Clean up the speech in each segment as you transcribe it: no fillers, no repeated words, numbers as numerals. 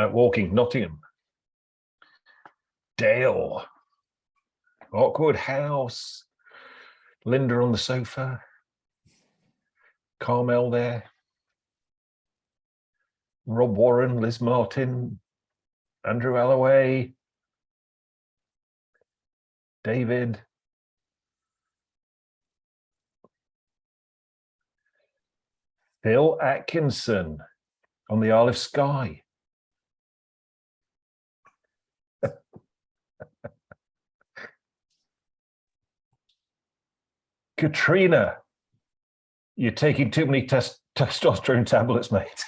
Night Walking, Nottingham. Dale. Awkward House. Linda on the sofa. Carmel there. Rob Warren, Liz Martin, Andrew Alloway, David. Phil Atkinson on the Isle of Skye. Katrina, you're taking too many testosterone tablets, mate.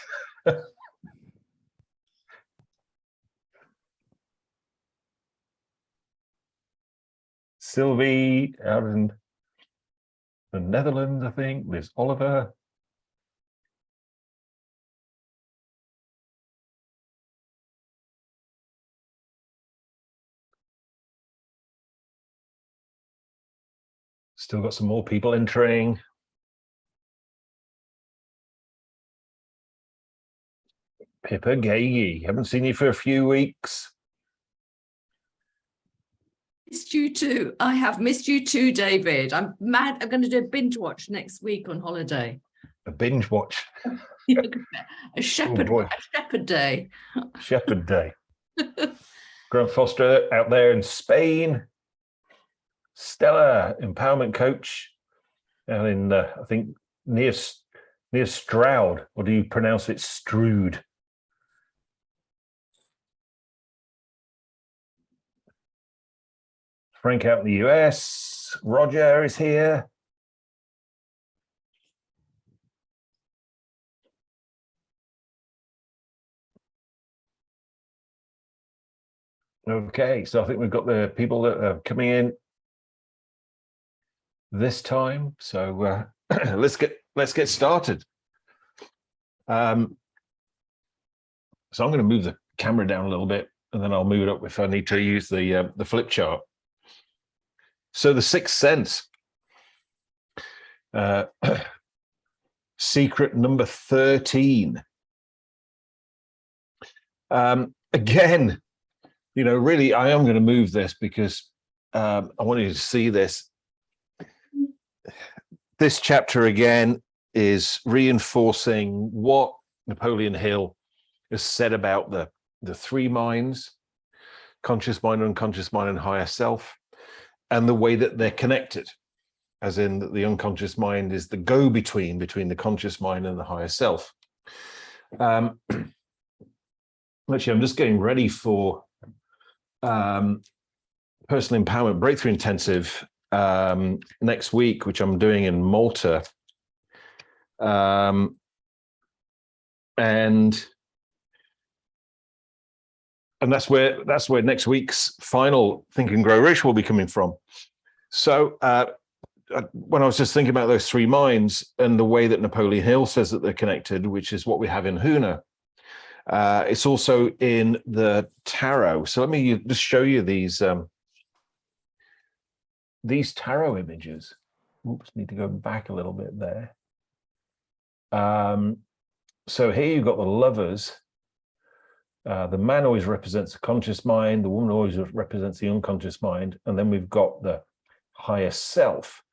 Sylvie out in the Netherlands, I think. Liz Oliver. Still got some more people entering. Pippa Gagey, haven't seen you for a few weeks. Missed you too. I have missed you too, David. I'm mad. I'm going to do a binge watch next week on holiday. A binge watch. a shepherd day. Shepherd day. Graham Foster out there in Spain. Stella, empowerment coach, and in I think near Stroud, or do you pronounce it Strood? Frank out in the US. Roger is here. Okay, so I think we've got the people that are coming in this time. So let's get started. So I'm going to move the camera down a little bit, and then I'll move it up if I need to use the flip chart. So the Sixth Sense, secret number 13. Again, you know, really, I am going to move this because I want you to see this. This chapter again is reinforcing what Napoleon Hill has said about the three minds: conscious mind, unconscious mind, and higher self, and the way that they're connected, as in that the unconscious mind is the go-between between the conscious mind and the higher self. Actually, I'm just getting ready for Personal Empowerment Breakthrough Intensive next week, which I'm doing in Malta. And that's where next week's final Think and Grow Rich will be coming from. So when I was just thinking about those three minds and the way that Napoleon Hill says that they're connected, which is what we have in Huna, it's also in the tarot. So let me just show you these tarot images. Oops, need to go back a little bit there. So here you've got the lovers. The man always represents the conscious mind, the woman always represents the unconscious mind, and then we've got the higher self,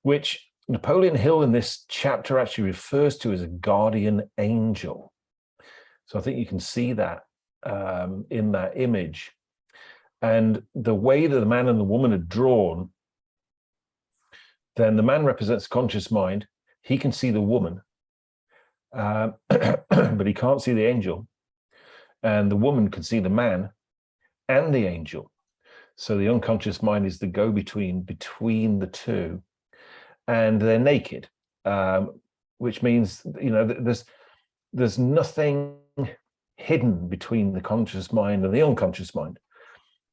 which Napoleon Hill in this chapter actually refers to as a guardian angel. So I think you can see that in that image. And the way that the man and the woman are drawn, then the man represents conscious mind. He can see the woman, but he can't see the angel. And the woman can see the man and the angel. So the unconscious mind is the go-between between the two. And they're naked, which means, you know, there's nothing hidden between the conscious mind and the unconscious mind,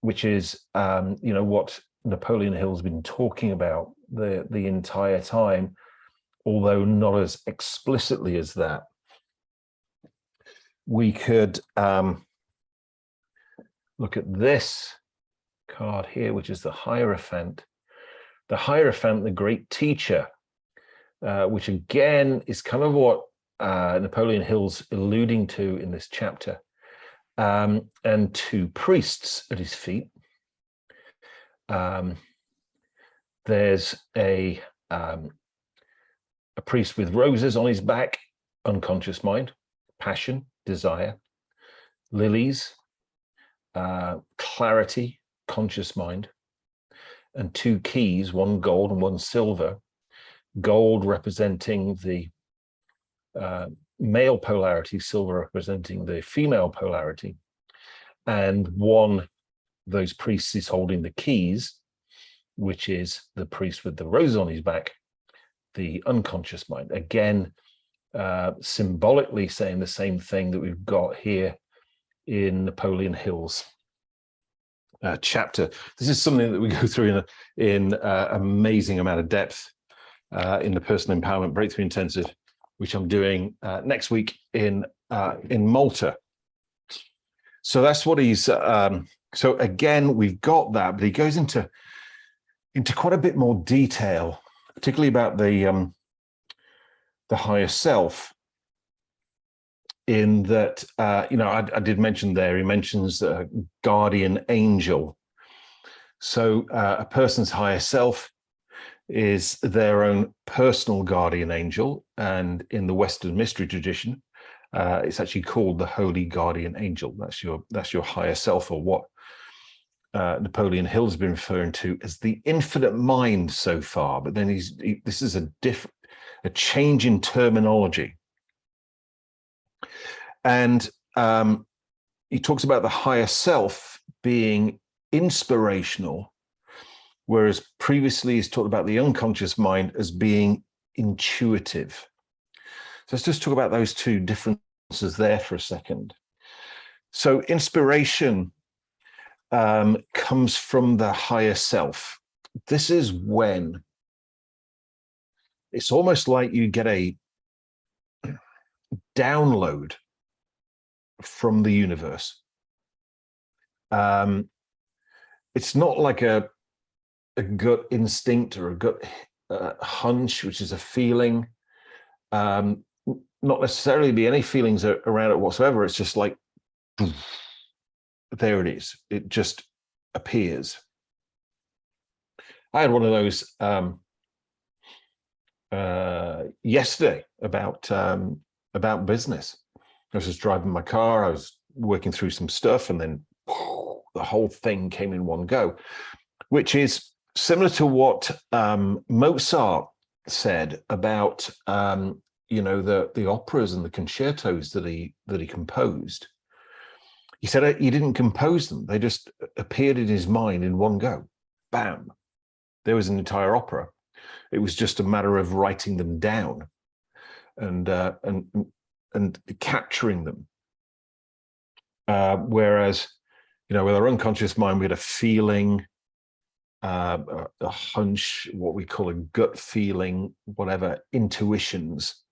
which is, you know, what Napoleon Hill's been talking about the entire time, although not as explicitly as that. We could look at this card here, which is the Hierophant. The Hierophant, the great teacher, which again is kind of what Napoleon Hill's alluding to in this chapter. and 2 priests at his feet. There's a priest with roses on his back, unconscious mind, passion, desire, lilies, clarity, conscious mind, and 2 keys, one gold and one silver. Gold representing the male polarity, silver representing the female polarity. And one of those priests is holding the keys, which is the priest with the rose on his back, the unconscious mind. Again, symbolically saying the same thing that we've got here in Napoleon Hill's chapter. This is something that we go through in amazing amount of depth in the Personal Empowerment Breakthrough Intensive, which I'm doing next week in Malta. So that's what he's. So again, we've got that, but he goes into quite a bit more detail, particularly about the higher self. In that, I did mention there, he mentions a guardian angel. So a person's higher self is their own personal guardian angel. And in the Western mystery tradition, it's actually called the Holy Guardian Angel. That's your higher self, or what Napoleon Hill has been referring to as the infinite mind so far. But then this is a change in terminology. And he talks about the higher self being inspirational, whereas previously he's talked about the unconscious mind as being intuitive. So let's just talk about those 2 differences there for a second. So inspiration comes from the higher self. This is when it's almost like you get a download from the universe. It's not like a gut instinct or a gut hunch, which is a feeling. Not necessarily be any feelings around it whatsoever. It's just like, there it is. It just appears. I had one of those yesterday about business. I was just driving my car. I was working through some stuff, and then the whole thing came in one go, which is similar to what Mozart said about the operas and the concertos that he composed. He said he didn't compose them; they just appeared in his mind in one go. Bam! There was an entire opera. It was just a matter of writing them down and capturing them. Whereas, with our unconscious mind, we had a feeling, a hunch, what we call a gut feeling, whatever, intuitions.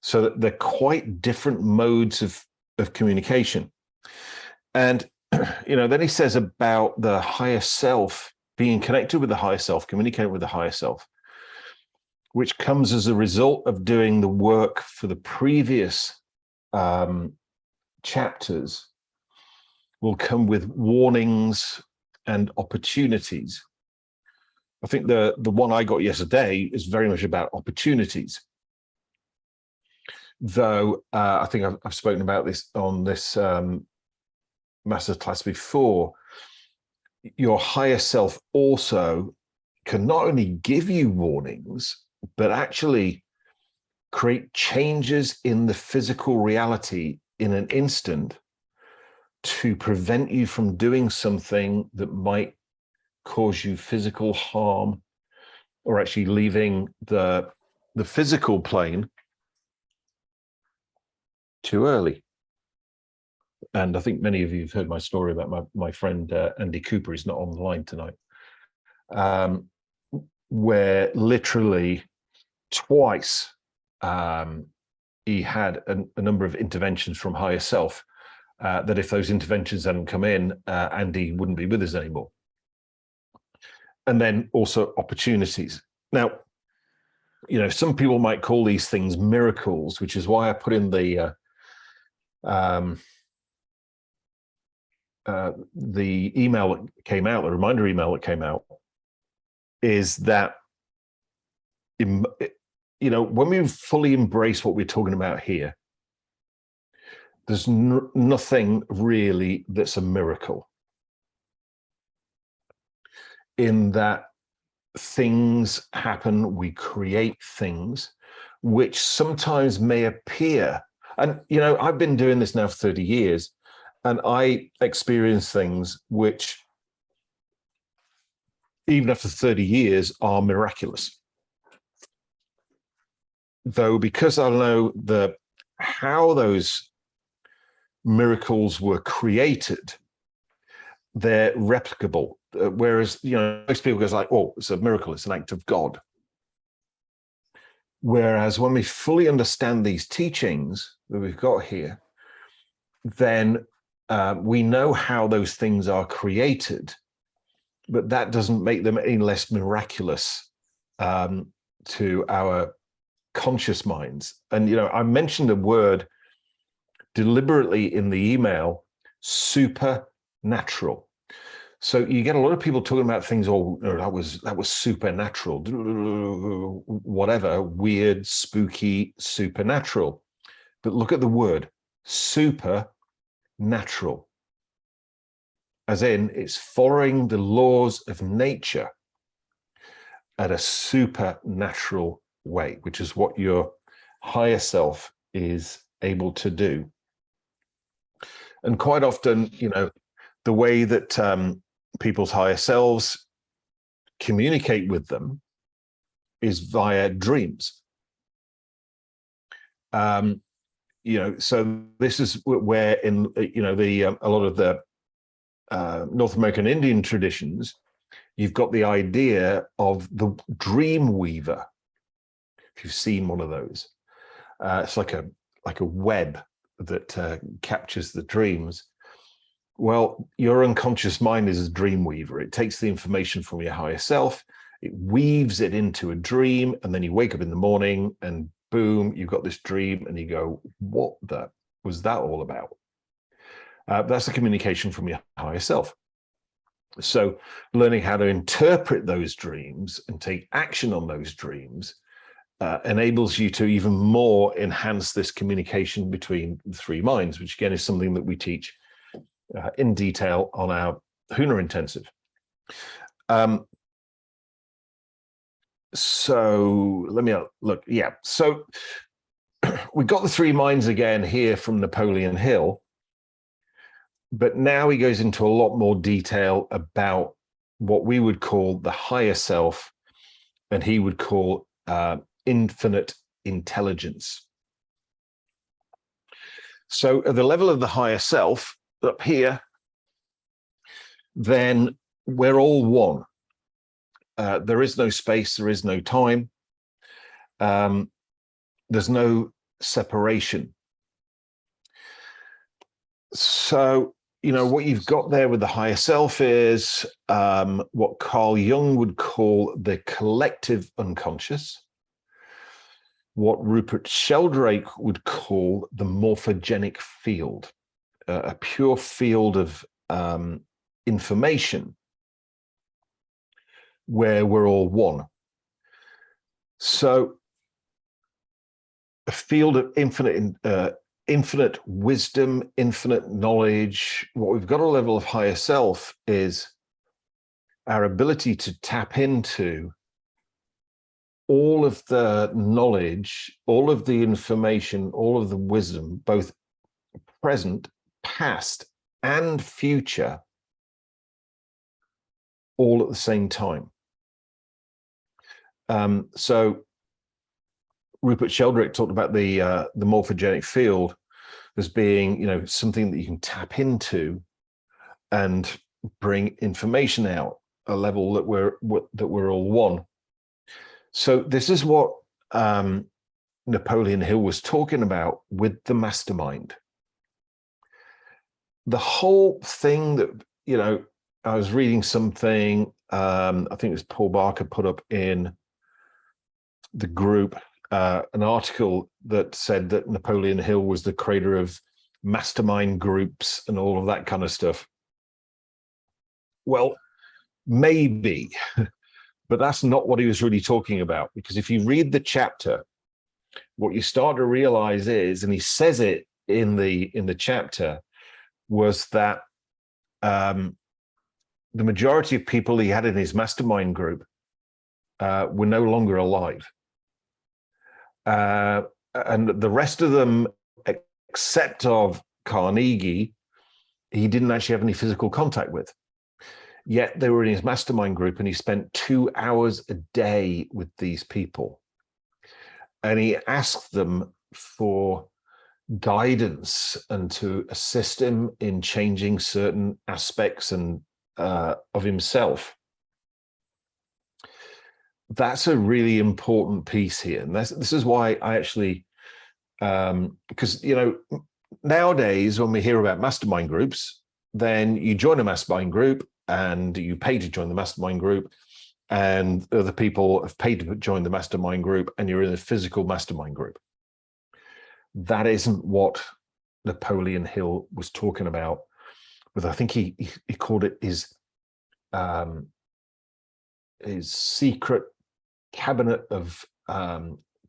So that they're quite different modes of communication. And, then he says about the higher self, being connected with the higher self, communicating with the higher self, which comes as a result of doing the work for the previous chapters, will come with warnings and opportunities. I think the one I got yesterday is very much about opportunities. Though I think I've spoken about this on this masterclass before, your higher self also can not only give you warnings, but actually create changes in the physical reality in an instant to prevent you from doing something that might cause you physical harm, or actually leaving the physical plane too early. And I think many of you have heard my story about my friend Andy Cooper. He's not on the line tonight, where literally twice he had a number of interventions from higher self, that if those interventions hadn't come in, Andy wouldn't be with us anymore. And then also opportunities. Now, some people might call these things miracles, which is why I put in the the email that came out, the reminder email that came out, is that when we fully embrace what we're talking about here, there's nothing really that's a miracle. In that things happen, we create things which sometimes may appear, and I've been doing this now for 30 years, and I experience things which, even after 30 years, are miraculous. Though, because I know how those miracles were created, they're replicable. Whereas, most people goes like, oh, it's a miracle, it's an act of God. Whereas when we fully understand these teachings that we've got here, then we know how those things are created, but that doesn't make them any less miraculous to our conscious minds. And, I mentioned a word deliberately in the email, supernatural. So you get a lot of people talking about things, that was supernatural, whatever, weird, spooky, supernatural. But look at the word, supernatural. As in, it's following the laws of nature at a supernatural way, which is what your higher self is able to do. And quite often, the way that people's higher selves communicate with them is via dreams. So this is where in a lot of the North American Indian traditions, you've got the idea of the dream weaver. If you've seen one of those, it's like a web that captures the dreams. Well, your unconscious mind is a dream weaver. It takes the information from your higher self, it weaves it into a dream, and then you wake up in the morning and boom, you've got this dream, and you go, what was that all about? That's the communication from your higher self. So learning how to interpret those dreams and take action on those dreams enables you to even more enhance this communication between the three minds, which again is something that we teach in detail on our HUNA intensive. So let me look. Yeah. So we got the three minds again here from Napoleon Hill, but now he goes into a lot more detail about what we would call the higher self, and he would call infinite intelligence. So at the level of the higher self, up here, then we're all one. There is no space, there is no time. There's no separation. So, what you've got there with the higher self is what Carl Jung would call the collective unconscious, what Rupert Sheldrake would call the morphogenic field, a pure field of information where we're all one. So a field of infinite wisdom, infinite knowledge. What we've got a level of higher self is our ability to tap into all of the knowledge, all of the information, all of the wisdom, both present, past, and future, all at the same time. So Rupert Sheldrake talked about the morphogenic field as being, something that you can tap into and bring information out, a level that we're all one. So this is what Napoleon Hill was talking about with the mastermind. The whole thing that, I was reading something, I think it was Paul Barker put up in the group, an article that said that Napoleon Hill was the creator of mastermind groups and all of that kind of stuff. Well, maybe, but that's not what he was really talking about. Because if you read the chapter, what you start to realize is, and he says it in the chapter, was that the majority of people he had in his mastermind group were no longer alive. And the rest of them, except of Carnegie, he didn't actually have any physical contact with. Yet they were in his mastermind group, and he spent 2 hours a day with these people. And he asked them for guidance and to assist him in changing certain aspects and of himself. That's a really important piece here. And this is why I actually, because, you know, nowadays when we hear about mastermind groups, then you join a mastermind group and you pay to join the mastermind group, and other people have paid to join the mastermind group, and you're in a physical mastermind group. That isn't what Napoleon Hill was talking about. But I think he called it his secret cabinet of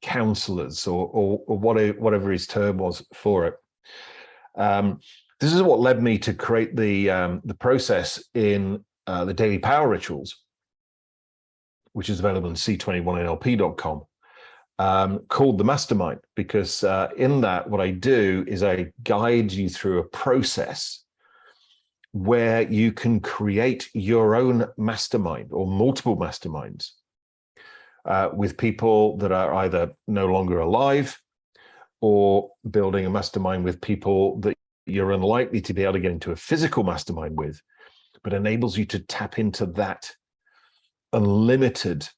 counselors, or whatever his term was for it. This is what led me to create the process in the Daily Power Rituals, which is available on c21nlp.com, called the Mastermind, because in that, what I do is I guide you through a process where you can create your own mastermind or multiple masterminds with people that are either no longer alive, or building a mastermind with people that you're unlikely to be able to get into a physical mastermind with, but enables you to tap into that unlimited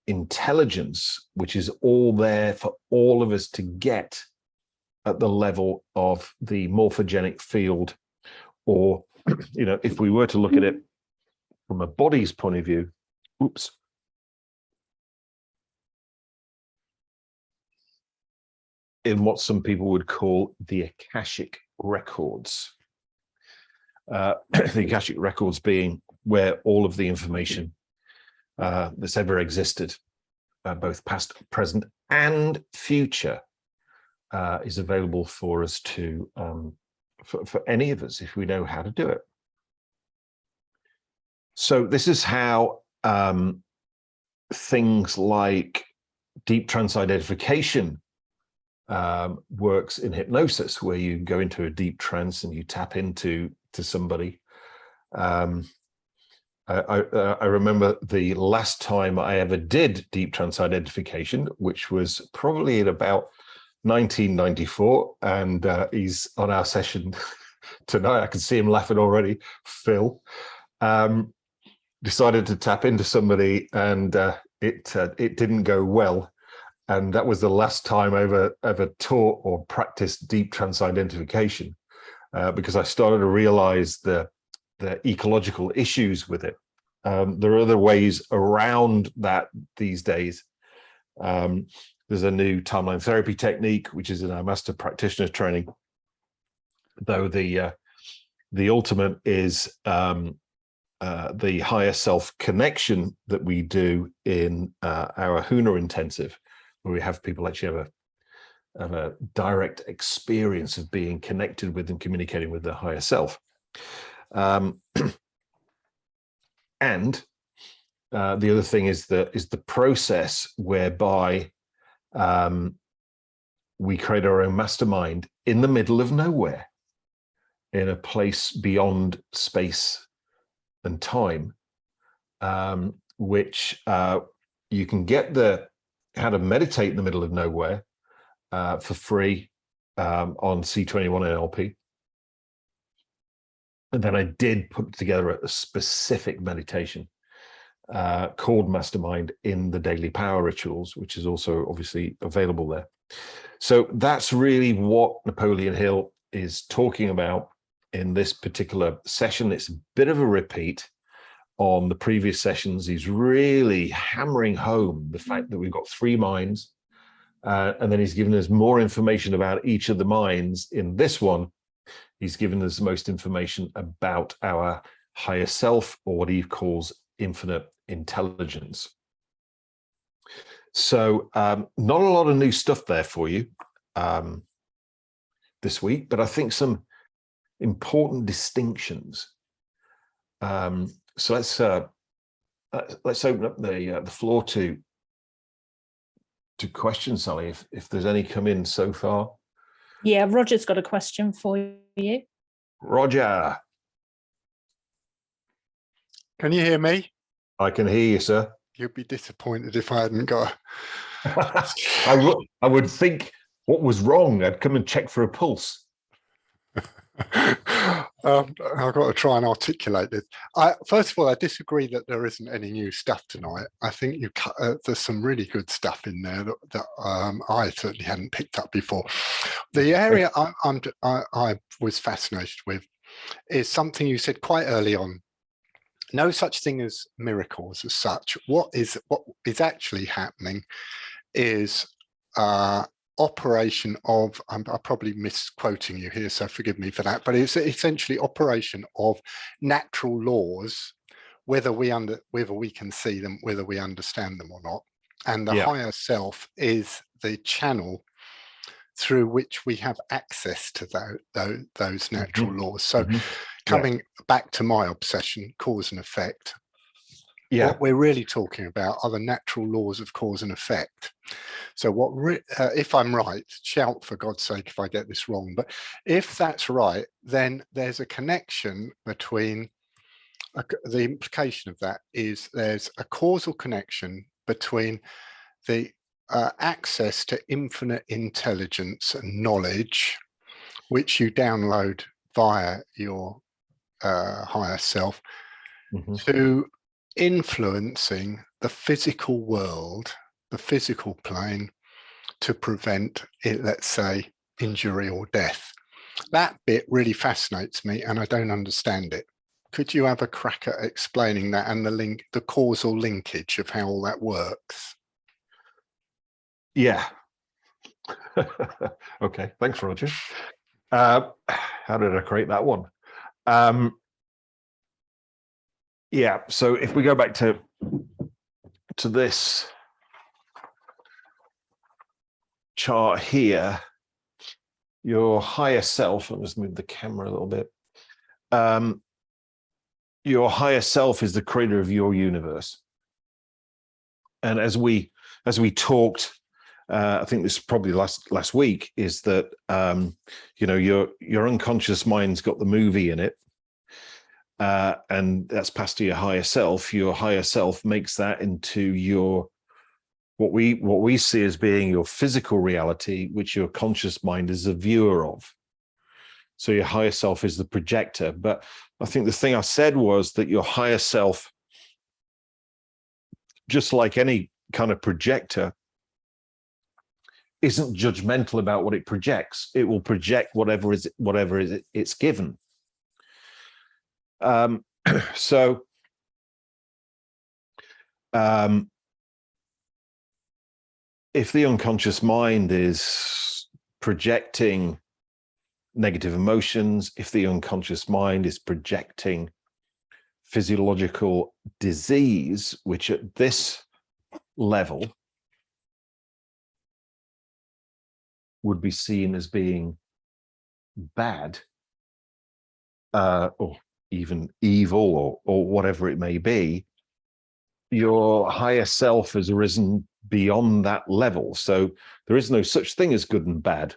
intelligence, which is all there for all of us to get at the level of the morphogenic field. Or, you know, if we were to look at it from a body's point of view, in what some people would call the Akashic records. The Akashic records being where all of the information that's ever existed, both past, present, and future, is available for us to, for any of us, if we know how to do it. So this is how things like deep trance identification works in hypnosis, where you go into a deep trance and you tap into somebody. I remember the last time I ever did deep trance identification, which was probably in about 1994, and he's on our session tonight. I can see him laughing already. Phil decided to tap into somebody, and it didn't go well. And that was the last time I ever taught or practiced deep trance identification, because I started to realize the ecological issues with it. There are other ways around that these days. There's a new timeline therapy technique, which is in our master practitioner training, though the ultimate is the higher self connection that we do in our HUNA intensive, where we have people actually have a direct experience of being connected with and communicating with their higher self. And the other thing is the process whereby we create our own mastermind in the middle of nowhere, in a place beyond space and time, which you can get how to meditate in the middle of nowhere for free on C21 NLP. And then I did put together a specific meditation called Mastermind in the Daily Power Rituals, which is also obviously available there. So that's really what Napoleon Hill is talking about in this particular session. It's a bit of a repeat on the previous sessions. He's really hammering home the fact that we've got 3 minds, and then he's given us more information about each of the minds. In this one, he's given us most information about our higher self, or what he calls infinite intelligence. So not a lot of new stuff there for you this week, but I think some important distinctions. So let's open up the floor to questions, Sally, if there's any come in so far. Yeah, Roger's got a question for you. Roger. Can you hear me? I can hear you, sir. You'd be disappointed if I hadn't got I would think, what was wrong? I'd come and check for a pulse. I've got to try and articulate this. First of all, I disagree that there isn't any new stuff tonight. I think there's some really good stuff in there that I certainly hadn't picked up before. The area I was fascinated with is something you said quite early on. No such thing as miracles as such. What is actually happening is operation of, I'm probably misquoting you here, so forgive me for that, but it's essentially operation of natural laws, whether we can see them, whether we understand them or not. And the higher self is the channel through which we have access to those natural laws. So coming back to my obsession, cause and effect, what we're really talking about are the natural laws of cause and effect. So if I'm right, shout for God's sake if I get this wrong, but if that's right, then there's a connection between, the implication of that is there's a causal connection between the access to infinite intelligence and knowledge, which you download via your higher self, to influencing the physical world, the physical plane, to prevent it, let's say, injury or death. That bit really fascinates me, and I don't understand it. Could you have a crack at explaining that and the causal linkage of how all that works? Yeah. Okay, thanks, Roger. How did I create that one? Yeah, so if we go back to this chart here, your higher self, I'll just move the camera a little bit. Your higher self is the creator of your universe. And as we talked, I think this is probably last week, is that your unconscious mind's got the movie in it, and that's passed to your higher self. Your higher self makes that into your what we see as being your physical reality, which your conscious mind is a viewer of. So your higher self is the projector. But I think the thing I said was that your higher self, just like any kind of projector, isn't judgmental about what it projects. It will project whatever it's given. So if the unconscious mind is projecting negative emotions, if the unconscious mind is projecting physiological disease, which at this level would be seen as being bad, or even evil, or whatever it may be, your higher self has arisen beyond that level. So there is no such thing as good and bad,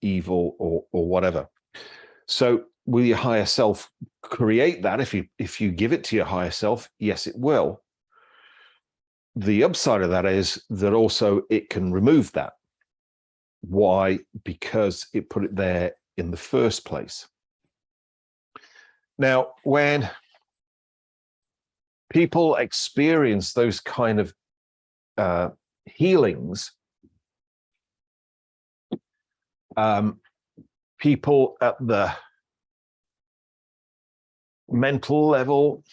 evil or whatever. So will your higher self create that? If you give it to your higher self, yes, it will. The upside of that is that also it can remove that. Why? Because it put it there in the first place. Now, when people experience those kind of healings, people at the mental level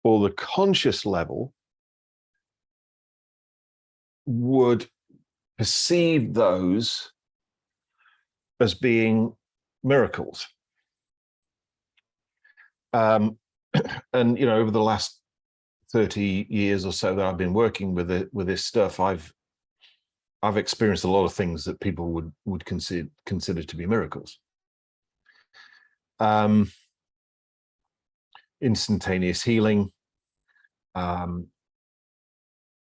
or the conscious level would perceive those as being miracles. And over the last 30 years or so that I've been working with this stuff, I've experienced a lot of things that people would consider to be miracles. Instantaneous healing, well,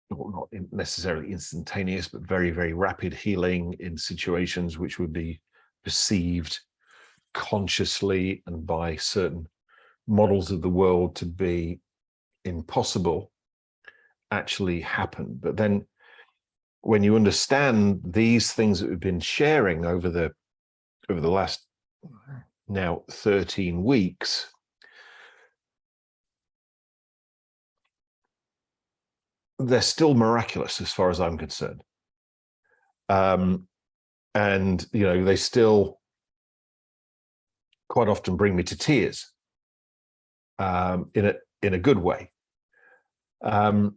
not necessarily instantaneous, but very, very rapid healing in situations which would be perceived consciously and by certain models of the world to be impossible, actually happen. But then when you understand these things that we've been sharing over the last now 13 weeks, they're still miraculous as far as I'm concerned. And they still quite often bring me to tears, in a good way. And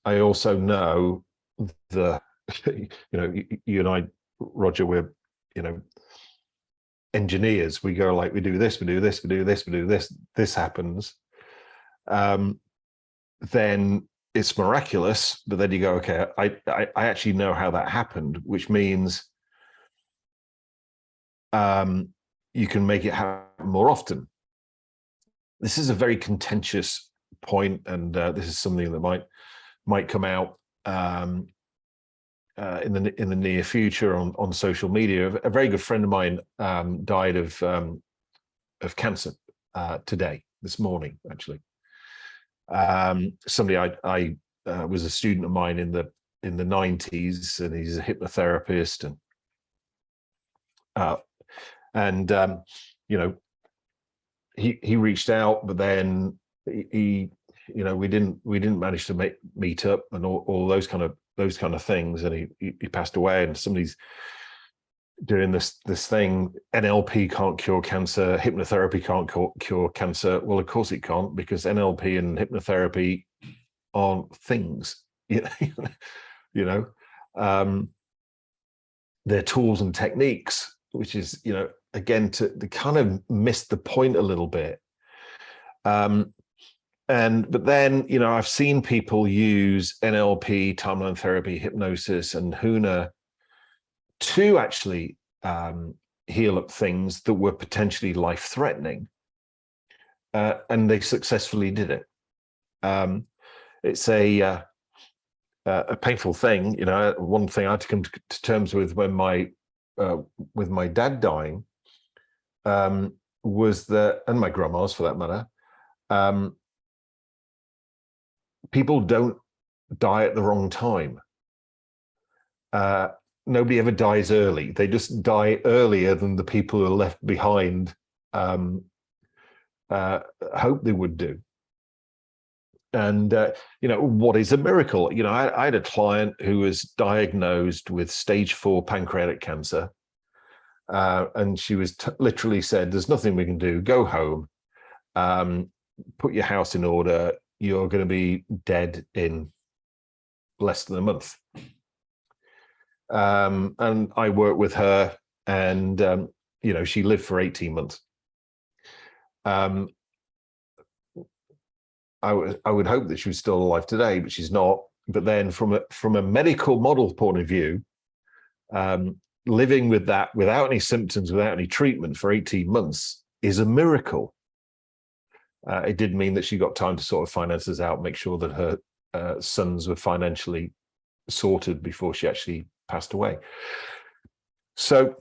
I also know you and I, Roger, we're engineers. We go like, we do this, we do this, we do this, we do this. This happens. Then it's miraculous, but then you go, okay, I actually know how that happened, which means you can make it happen more often. This is a very contentious point, and this is something that might come out in the near future on social media. A very good friend of mine died of cancer this morning, actually. Somebody I was a student of mine in the 90s, and he's a hypnotherapist, he reached out, but then we didn't manage to meet up, and all those kind of things, and he passed away. And somebody's doing this thing, NLP can't cure cancer, hypnotherapy can't cure cancer. Well, of course it can't, because NLP and hypnotherapy aren't things. They're tools and techniques, which is, again, to kind of miss the point a little bit. But then, I've seen people use NLP, timeline therapy, hypnosis, and HUNA to actually heal up things that were potentially life-threatening, and they successfully did it. It's a painful thing. One thing I had to come to terms with when my dad dying was that, and my grandma's for that matter, people don't die at the wrong time. Nobody ever dies early. They just die earlier than the people who are left behind hope they would do. And, what is a miracle? I had a client who was diagnosed with stage 4 pancreatic cancer. And she was literally said, there's nothing we can do. Go home, put your house in order. You're going to be dead in less than a month. And I worked with her, and she lived for 18 months. I would hope that she was still alive today, but she's not. But then from a medical model point of view, living with that without any symptoms, without any treatment for 18 months is a miracle. It did mean that she got time to sort of finances out, make sure that her sons were financially sorted before she actually passed away. So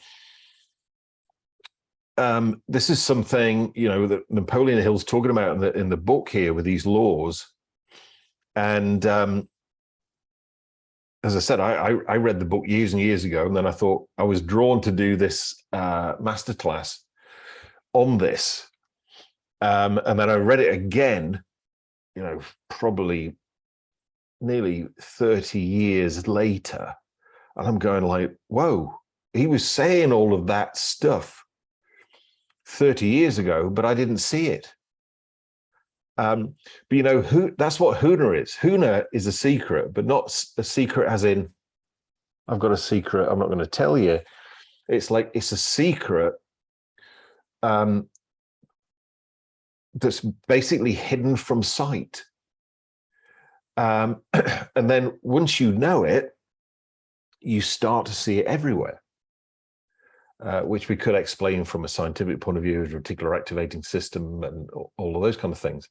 this is something, that Napoleon Hill's talking about in the book here with these laws. And as I said, I read the book years and years ago, and then I thought I was drawn to do this masterclass on this. And then I read it again, probably nearly 30 years later. And I'm going like, whoa, he was saying all of that stuff 30 years ago, but I didn't see it. But that's what HUNA is. HUNA is a secret, but not a secret as in, I've got a secret I'm not going to tell you. It's like it's a secret that's basically hidden from sight. And then once you know it, you start to see it everywhere, which we could explain from a scientific point of view as reticular activating system and all of those kind of things.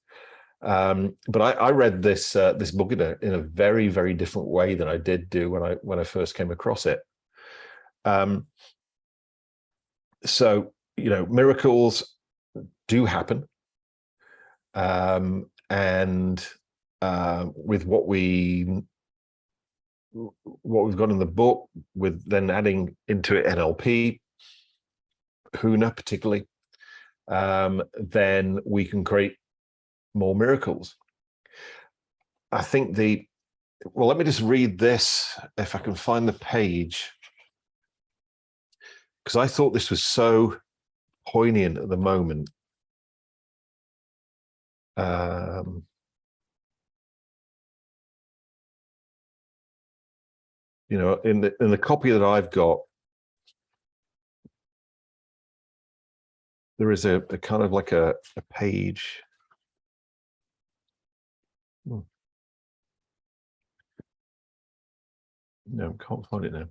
But I read this this book in a very, very different way than I did do when I first came across it. So, you know, miracles do happen, and with what we've got in the book, with then adding into it NLP, HUNA particularly, then we can create more miracles. I think well, let me just read this if I can find the page, because I thought this was so poignant at the moment. You know, in the copy that I've got, there is a kind of like a page. No, can't find it now.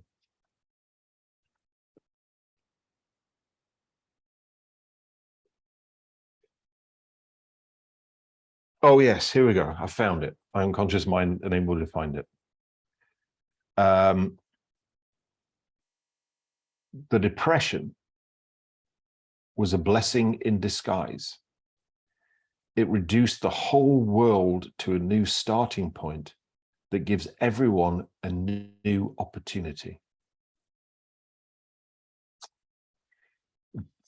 Oh yes, here we go. I found it. My unconscious mind unable to find it. The depression was a blessing in disguise. It reduced the whole world to a new starting point that gives everyone a new opportunity.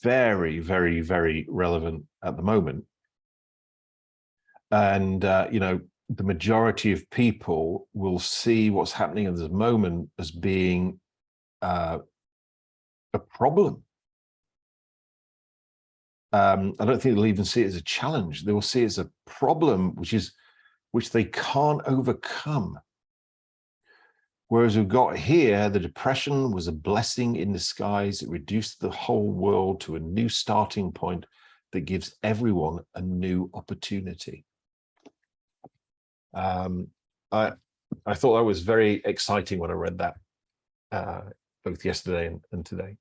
Very, very, very relevant at the moment. And, you know, the majority of people will see what's happening at this moment as being a problem. I don't think they'll even see it as a challenge. They will see it as a problem, which they can't overcome. Whereas we've got here, the depression was a blessing in disguise. It reduced the whole world to a new starting point that gives everyone a new opportunity. I thought that was very exciting when I read that, both yesterday and today.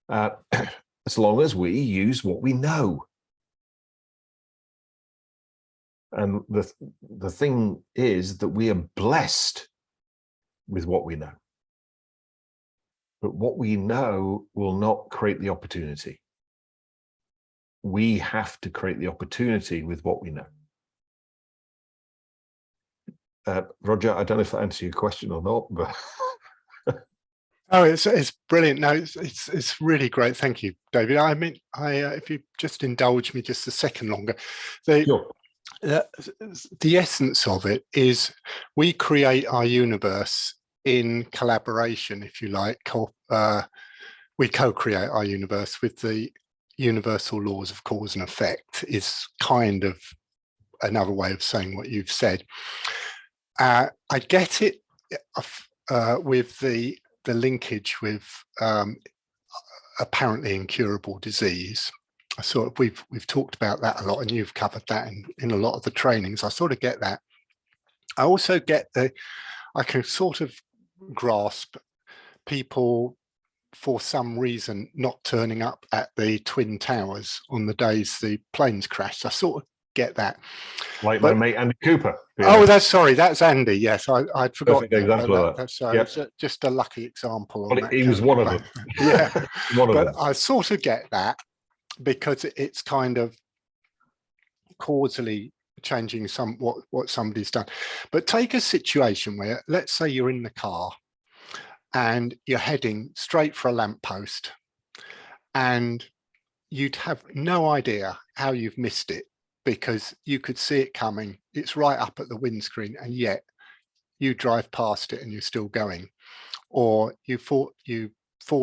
As long as we use what we know. And the thing is that we are blessed with what we know. But what we know will not create the opportunity. We have to create the opportunity with what we know. Roger, I don't know if that answers your question or not, but oh, it's brilliant. No, it's really great. Thank you, David. I mean, if you just indulge me just a second longer, sure. The essence of it is we create our universe in collaboration, if you like. We co-create our universe with the universal laws of cause and effect, is kind of another way of saying what you've said. I get it with the linkage with apparently incurable disease. I sort of, we've talked about that a lot, and you've covered that in a lot of the trainings. I sort of get that. I also get I can sort of grasp people for some reason not turning up at the Twin Towers on the days the planes crashed. I sort of get that. Like my mate Andy Cooper. Oh, that's Andy. Yes, I'd forgotten. Perfect example of that. So yep. It's just a lucky example. Well, he was one of them. Yeah, one of but them. I sort of get that, because it's kind of causally changing what somebody's done. But take a situation where, let's say you're in the car and you're heading straight for a lamppost, and you'd have no idea how you've missed it, because you could see it coming. It's right up at the windscreen, and yet you drive past it and you're still going. Or you fall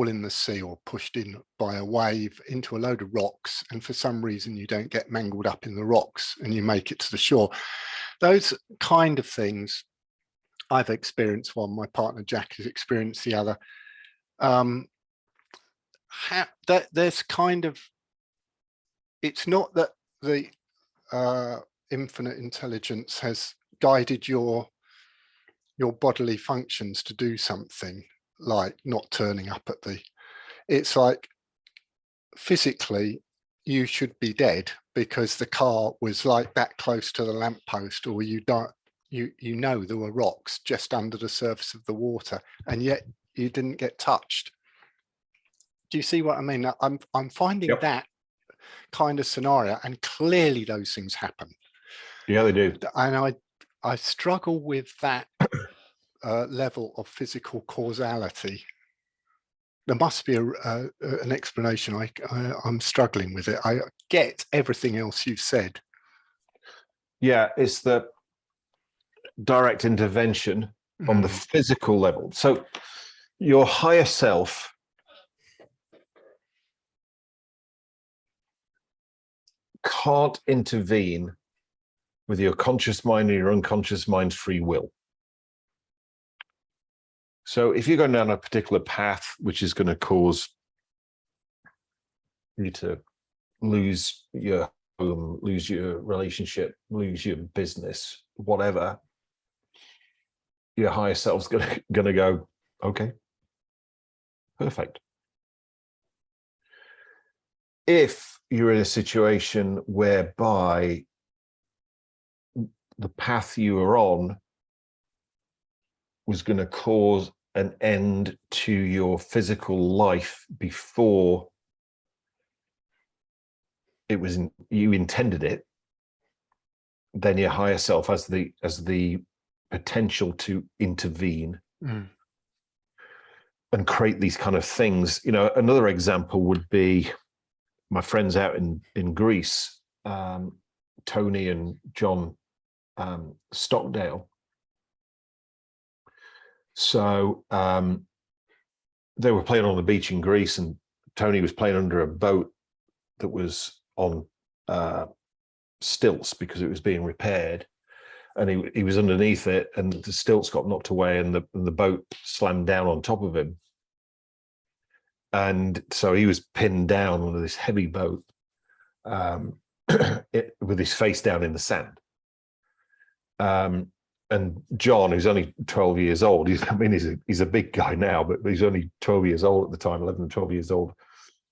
in the sea, or pushed in by a wave into a load of rocks, and for some reason you don't get mangled up in the rocks and you make it to the shore. Those kind of things I've experienced one, my partner Jack has experienced the other. that there's kind of, it's not that the infinite intelligence has guided your bodily functions to do something like not turning up at the, it's like physically you should be dead because the car was like that close to the lamppost, or you don't, you know there were rocks just under the surface of the water, and yet you didn't get touched. Do you see what I mean? I'm finding Yep. that kind of scenario, and clearly those things happen. Yeah, they do. And I struggle with that level of physical causality. There must be an explanation. I'm struggling with it. I get everything else you've said. Yeah, it's the direct intervention on the physical level. So your higher self can't intervene with your conscious mind and your unconscious mind's free will. So if you're going down a particular path, which is going to cause you to lose your home, lose your relationship, lose your business, whatever, your higher self's going to go, okay, perfect. If you're in a situation whereby the path you were on was going to cause an end to your physical life before it was you intended it, then your higher self has the potential to intervene and create these kind of things. You know, another example would be my friends out in Greece, Tony and John Stockdale. So they were playing on the beach in Greece, and Tony was playing under a boat that was on stilts because it was being repaired, and he was underneath it, and the stilts got knocked away, and the boat slammed down on top of him, and so he was pinned down under this heavy boat with his face down in the sand. And John, who's only 12 years old, he's a big guy now, but he's only 12 years old at the time, 11, 12 years old.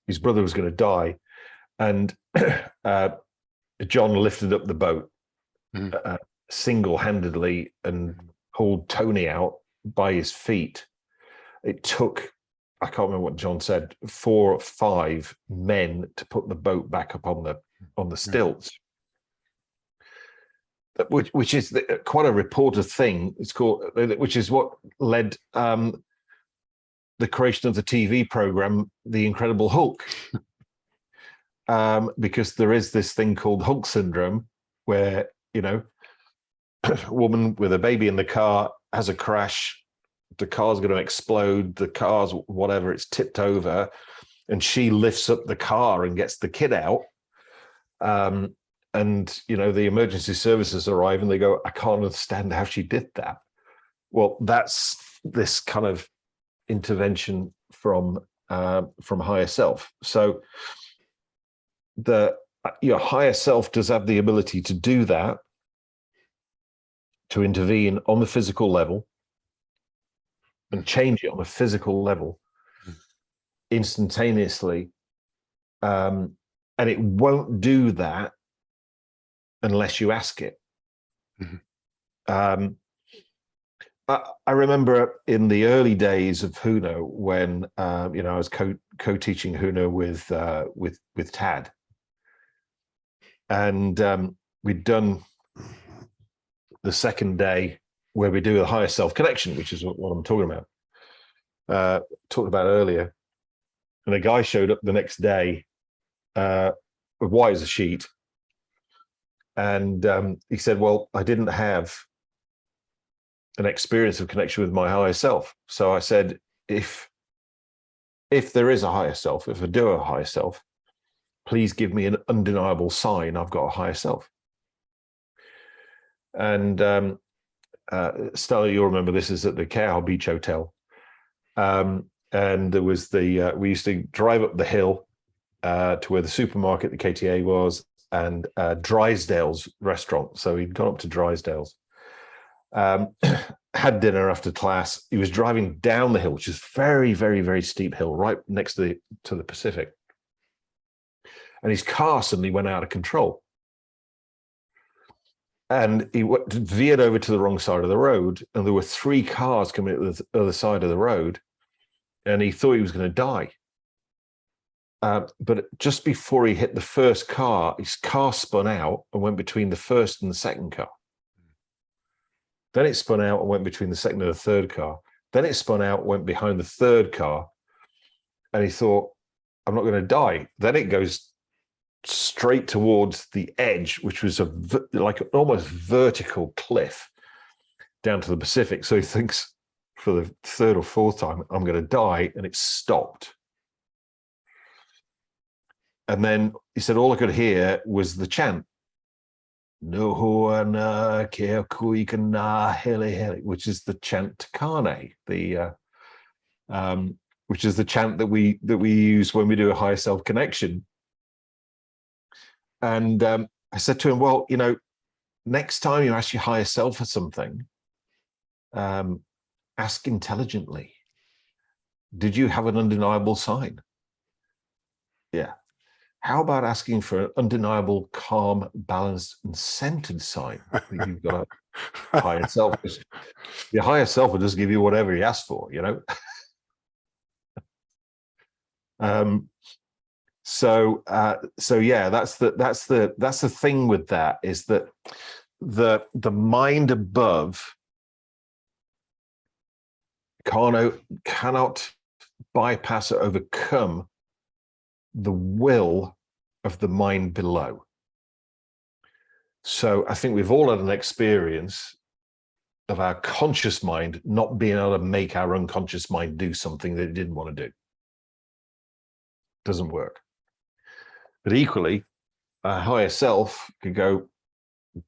His brother was going to die. And John lifted up the boat single-handedly and pulled Tony out by his feet. It took, I can't remember what John said, 4 or 5 men to put the boat back up on the stilts. Which is quite a reported thing. It's called, which is what led the creation of the TV program, The Incredible Hulk, because there is this thing called Hulk syndrome, where a woman with a baby in the car has a crash, the car's going to explode, the car's whatever, it's tipped over, and she lifts up the car and gets the kid out. And the emergency services arrive and they go, I can't understand how she did that. Well, that's this kind of intervention from higher self. So your higher self does have the ability to do that, to intervene on the physical level and change it on a physical level instantaneously. And it won't do that unless you ask it. I remember in the early days of Huno, when I was co-teaching Huno with Tad, and we'd done the second day where we do a higher self connection, which is what I'm talking about, talked about earlier. And a guy showed up the next day, white as a sheet. And he said, well, I didn't have an experience of connection with my higher self. So I said, if there is a higher self, if I do have a higher self, please give me an undeniable sign I've got a higher self. And Stella, you'll remember this is at the Cowell Beach Hotel. and there was we used to drive up the hill to where the supermarket, the KTA was, and Drysdale's restaurant. So he'd gone up to Drysdale's, had dinner after class. He was driving down the hill, which is very, very, very steep hill, right next to the Pacific. And his car suddenly went out of control. And he veered over to the wrong side of the road, and there were 3 cars coming at the other side of the road, and he thought he was going to die. But just before he hit the first car, his car spun out and went between the first and the second car. Then it spun out and went between the second and the third car. Then it spun out, went behind the third car, and he thought, I'm not going to die. Then it goes straight towards the edge, which was like an almost vertical cliff down to the Pacific. So he thinks, for the 3rd or 4th time, I'm going to die, and it stopped. And then he said, all I could hear was the chant, "No ke kui kana hele hele," which is the chant to Kane, which is the chant that we use when we do a higher self connection. And I said to him, well, next time you ask your higher self for something, ask intelligently. Did you have an undeniable sign? Yeah. How about asking for an undeniable, calm, balanced, and centered sign that you've got a higher self? Your higher self will just give you whatever you ask for, So yeah, that's the thing with that, is that the mind above cannot bypass or overcome the will of the mind below. So I think we've all had an experience of our conscious mind not being able to make our unconscious mind do something that it didn't want to do. Doesn't work. But equally, our higher self could go,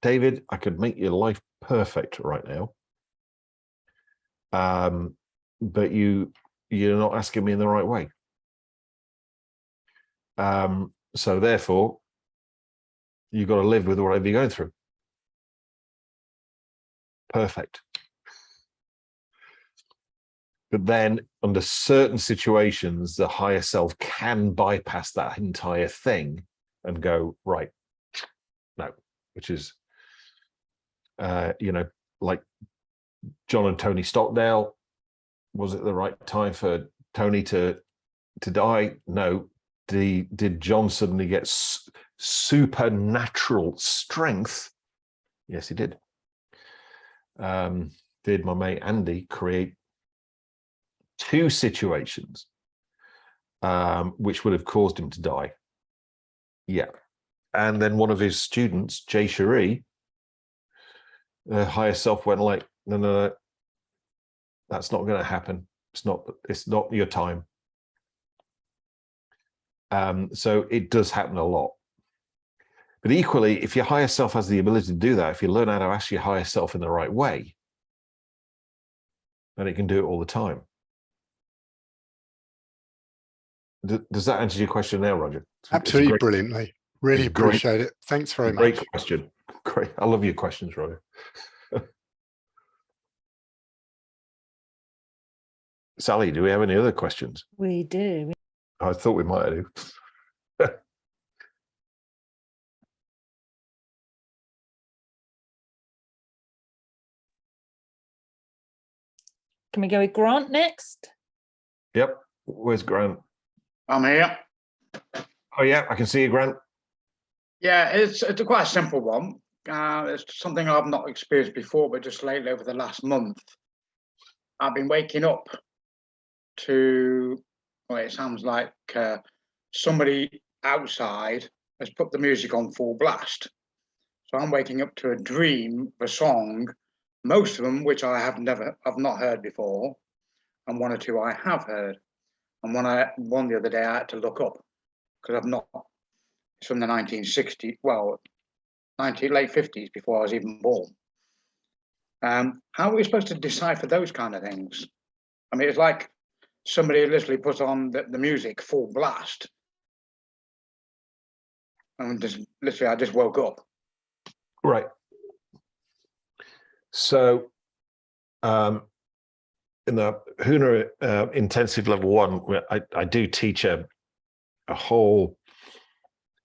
David, I could make your life perfect right now. But you're not asking me in the right way. So therefore, you've got to live with whatever you're going through. Perfect. But then under certain situations, the higher self can bypass that entire thing and go, right, no, which is, like John and Tony Stockdale. Was it the right time for Tony to die? No. Did John suddenly get supernatural strength? Yes, he did. Did my mate Andy create 2 situations which would have caused him to die? Yeah. And then one of his students, Jay Cherie, the higher self went like, no, that's not going to happen. It's not your time. So it does happen a lot. But equally, if your higher self has the ability to do that, if you learn how to ask your higher self in the right way, then it can do it all the time. Does that answer your question now, Roger? Absolutely brilliantly. Really appreciate it. Thanks very much. Great question. Great. I love your questions, Roger. Sally, do we have any other questions? We do. I thought we might do. Can we go with Grant next? Yep. Where's Grant? I'm here. Oh, yeah, I can see you, Grant. Yeah, it's a quite a simple one. It's something I've not experienced before, but just lately over the last month, I've been waking up to, well, it sounds like somebody outside has put the music on full blast. So I'm waking up to a dream of a song, most of them which I've not heard before, and 1 or 2 I have heard. And one the other day I had to look up because I've not. It's from the 1960s, well, late 50s, before I was even born. How are we supposed to decipher those kind of things? I mean, it's like somebody literally put on the music full blast. And just literally, I just woke up. Right. So, in the Huna intensive level 1, where I do teach a whole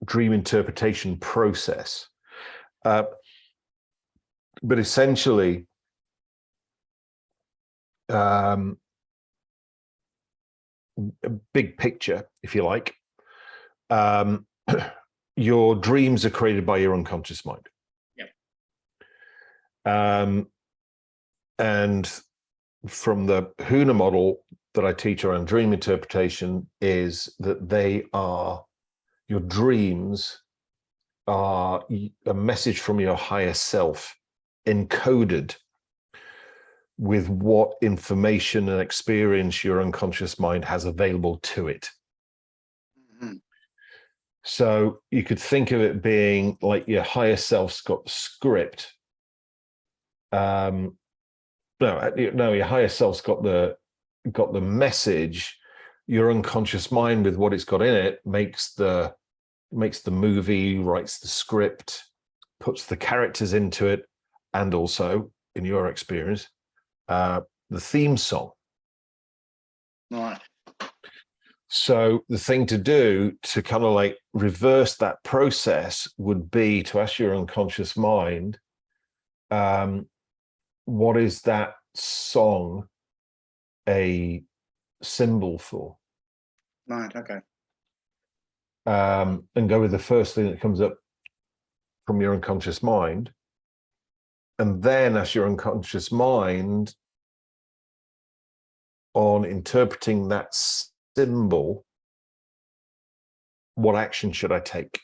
dream interpretation process. But essentially, a big picture, if you like, your dreams are created by your unconscious mind. Yeah. And from the Huna model that I teach around dream interpretation is that your dreams are a message from your higher self encoded with what information and experience your unconscious mind has available to it. Mhm. So you could think of it being like your higher self's got the script. No, your higher self's got the message. Your unconscious mind, with what it's got in it, makes the movie, writes the script, puts the characters into it, and also, in your experience, the theme song. Right. So the thing to do to kind of like reverse that process would be to ask your unconscious mind, what is that song a symbol for? Right. Okay. And go with the first thing that comes up from your unconscious mind. And then ask your unconscious mind, on interpreting that symbol, what action should I take?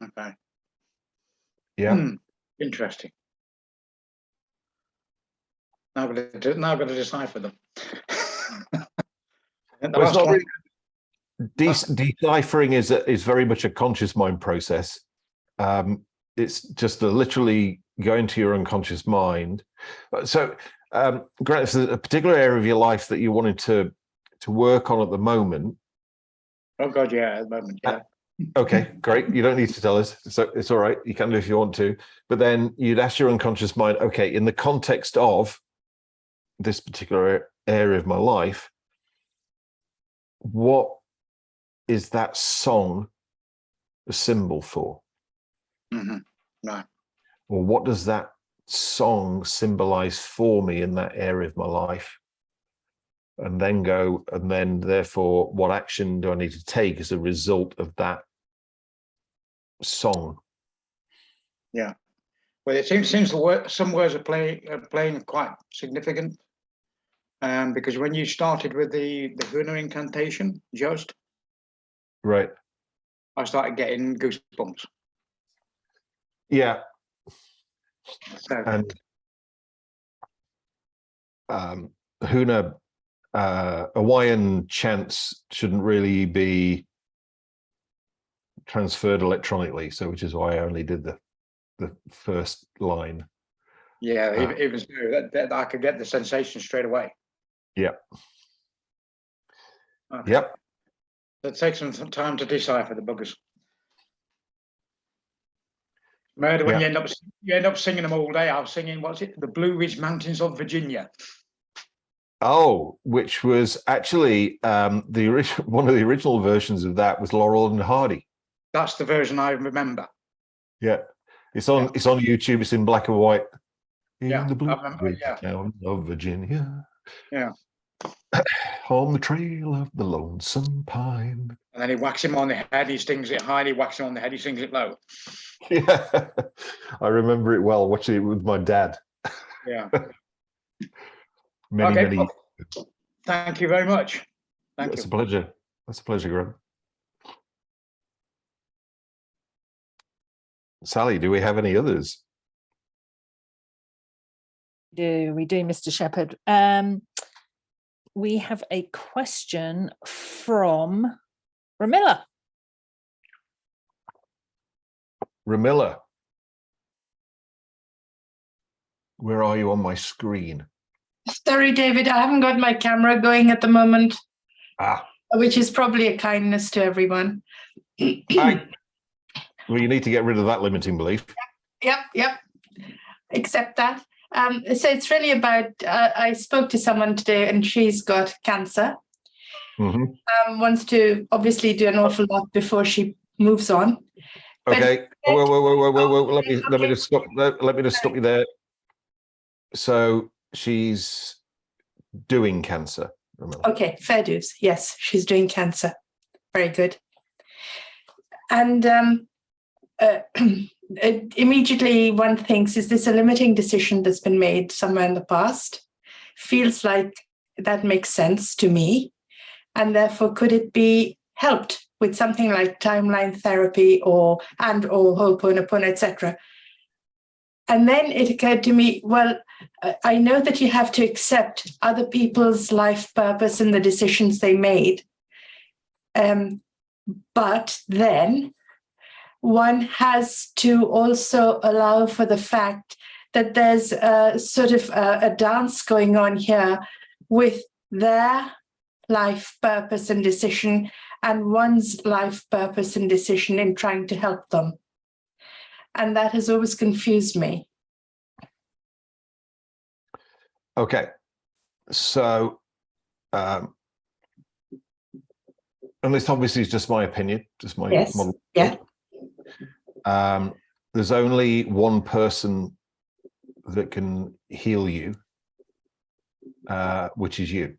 Okay. Yeah. Interesting. Now I've got to decipher them. The Well, it's last not one- really, deciphering is very much a conscious mind process. It's just literally going to your unconscious mind. So, Grant, if there's a particular area of your life that you wanted to work on at the moment. Oh God, yeah, at the moment, yeah. Okay, great. You don't need to tell us. So it's all right. You can do if you want to. But then you'd ask your unconscious mind, okay, in the context of this particular area of my life, what is that song a symbol for? Right. Or what does that song symbolize for me in that area of my life? And then therefore, what action do I need to take as a result of that song? Yeah. Well, it seems some words are playing quite significant. Because when you started with the Huna incantation, just Right. I started getting goosebumps. Yeah. So And Huna, Hawaiian chants shouldn't really be transferred electronically, so which is why I only did the first line. yeah, even so, that I could get the sensation straight away. Yeah. Okay. Yep. It takes some time to decipher the buggers. Murder when Yeah. you end up singing them all day. I was singing, what's it? The Blue Ridge Mountains of Virginia. Oh, which was actually one of the original versions of that was Laurel and Hardy. That's the version I remember. Yeah. It's on YouTube. It's in black and white. In Yeah, the Blue I remember, Ridge yeah. Mountains of Virginia. Yeah. On the trail of the lonesome pine. And then he whacks him on the head, he stings it high, and he whacks him on the head, he sings it low. Yeah. I remember it well, watching it with my dad. Yeah. Many. Well, thank you very much. Thank It's you. a pleasure. That's a pleasure, Graham. Sally, do we have any others? We do, Mr. Shepherd. We have a question from Ramilla. Ramilla, where are you on my screen? Sorry, David, I haven't got my camera going at the moment, Ah, which is probably a kindness to everyone. well, you need to get rid of that limiting belief. Yep. Accept that. So it's really about, I spoke to someone today and she's got cancer, Mhm. wants to obviously do an awful lot before she moves on. But- Okay. Whoa. Let me Okay. just stop. Let me just stop you there. So she's doing cancer. Remember. Okay, fair dues. Yes, she's doing cancer. Very good. And immediately one thinks, is this a limiting decision that's been made somewhere in the past? Feels like that makes sense to me. And therefore, could it be helped with something like timeline therapy or Ho'oponopono, etc.? And then it occurred to me, well, I know that you have to accept other people's life purpose and the decisions they made. But then one has to also allow for the fact that there's a sort of a dance going on here with their life purpose and decision and one's life purpose and decision in trying to help them. And that has always confused me. Okay. So, and this obviously is just my opinion, just my Yes. model. Yeah. There's only one person that can heal you, which is you.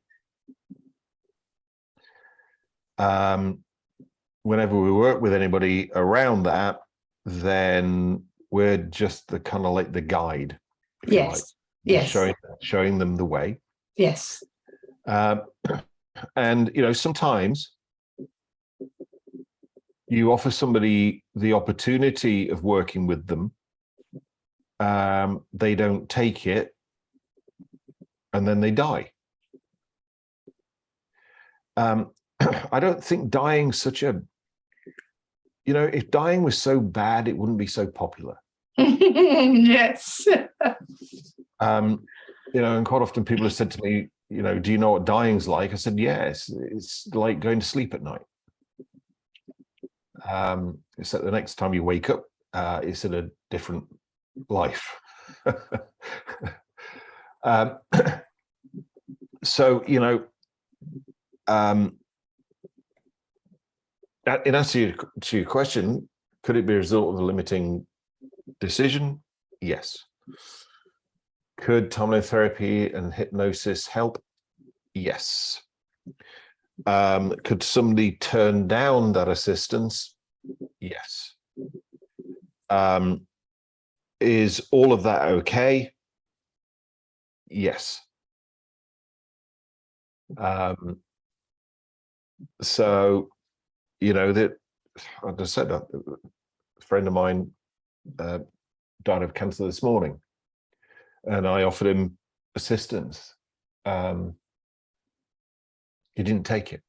Whenever we work with anybody around that, then we're just the kind of like the guide, if you like. Yes. Yes. Showing them the way. Yes. And sometimes you offer somebody the opportunity of working with them, they don't take it, and then they die. I don't think dying's such a, if dying was so bad, it wouldn't be so popular. Yes. And quite often people have said to me, do you know what dying's like? I said, yes, it's like going to sleep at night. Except the next time you wake up, it's in a different life. So, in answer to your question, could it be a result of a limiting decision? Yes. Could timeline therapy and hypnosis help? Yes. Could somebody turn down that assistance? Yes. Is all of that okay? Yes. So, that, I just said, a friend of mine died of cancer this morning, and I offered him assistance. He didn't take it.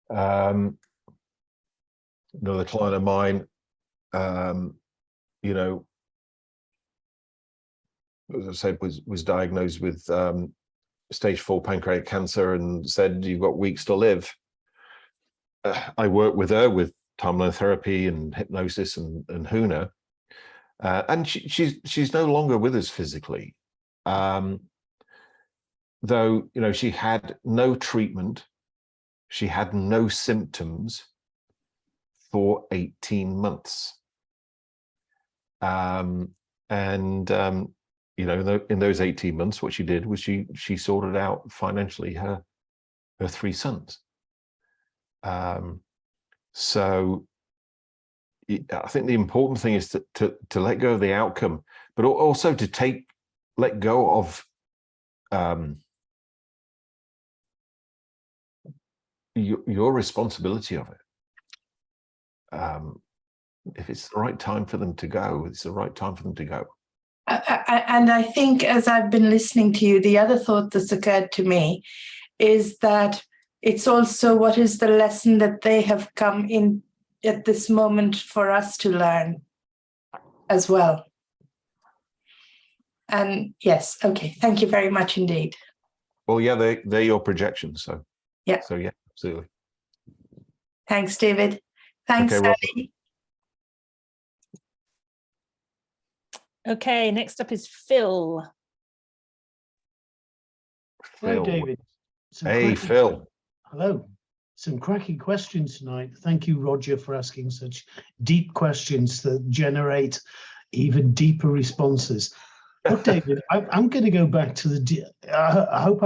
Another client of mine, as I said, was diagnosed with stage 4 pancreatic cancer and said, you've got weeks to live. I worked with her with timeline therapy and hypnosis and Huna, and she's no longer with us physically, though she had no treatment, she had no symptoms for 18 months, and in those 18 months, what she did was she sorted out financially her 3 sons. So I think the important thing is to let go of the outcome, but also to let go of your responsibility of it. If it's the right time for them to go, it's the right time for them to go. And I think as I've been listening to you, the other thought that's occurred to me is that it's also what is the lesson that they have come in at this moment for us to learn as well. And yes, okay. Thank you very much indeed. Well, yeah, they're your projections. So Yeah. So yeah, absolutely. Thanks, David. Thanks, Okay, well, Sally. Okay, next up is Phil. Hello, Phil. David. Some Hey, cracking- Phil. Hello. Some cracking questions tonight. Thank you, Roger, for asking such deep questions that generate even deeper responses. Look, David, I'm going to go back to I hope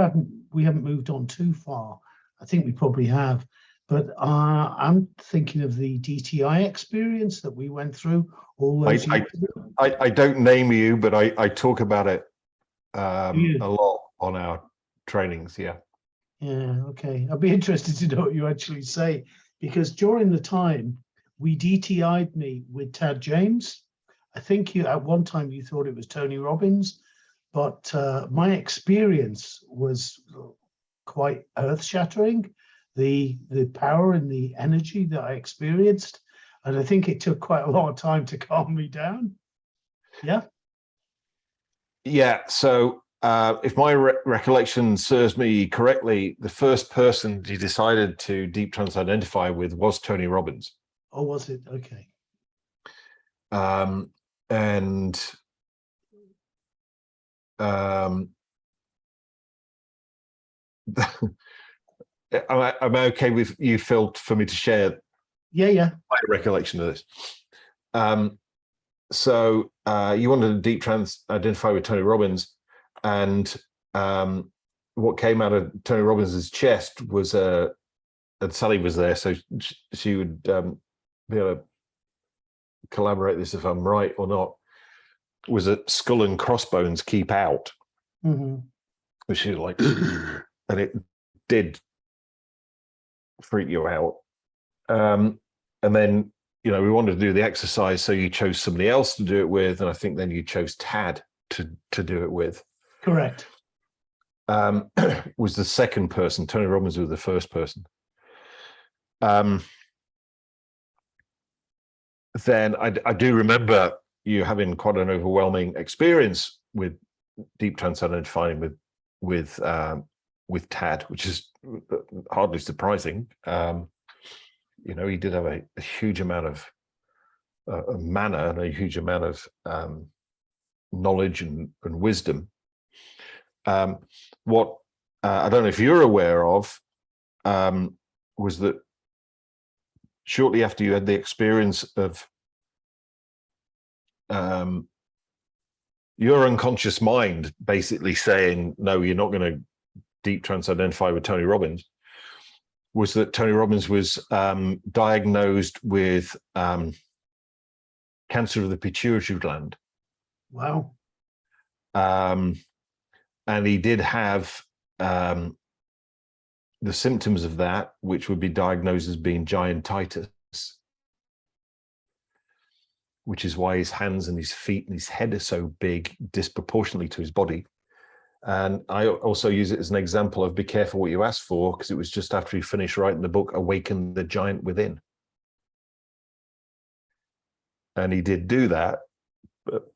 we haven't moved on too far. I think we probably have. But I'm thinking of the DTI experience that we went through all those years ago. I don't name you, but I talk about it You? a lot on our trainings. Yeah. Yeah, okay. I'd be interested to know what you actually say, because during the time we DTI'd me with Tad James. I think you at one time you thought it was Tony Robbins, but my experience was quite earth-shattering. The power and the energy that I experienced, and I think it took quite a lot of time to calm me down. Yeah. Yeah. So if my recollection serves me correctly, the first person you decided to deep trans-identify with was Tony Robbins. Or was it? Okay. And I'm okay with you, Phil, for me to share Yeah. my recollection of this. So you wanted to deep trans identify with Tony Robbins, and what came out of Tony Robbins's chest was and Sally was there, so she would be able to collaborate this if I'm right or not, was that skull and crossbones keep out, which is like, and it did freak you out. And then, we wanted to do the exercise, so you chose somebody else to do it with, and I think then you chose Tad to do it with. Correct. Was the second person. Tony Robbins was the first person. Then I do remember you having quite an overwhelming experience with deep trans identifying with Tad, which is hardly surprising. He did have a huge amount of manner and a huge amount of knowledge and wisdom. What I don't know if you're aware of was that shortly after you had the experience of your unconscious mind basically saying, no, you're not going to deep trans identify with Tony Robbins, was that Tony Robbins was diagnosed with cancer of the pituitary gland. Wow. And he did have the symptoms of that, which would be diagnosed as being giantitis, which is why his hands and his feet and his head are so big disproportionately to his body. And I also use it as an example of be careful what you ask for, because it was just after he finished writing the book, Awaken the Giant Within. And he did do that.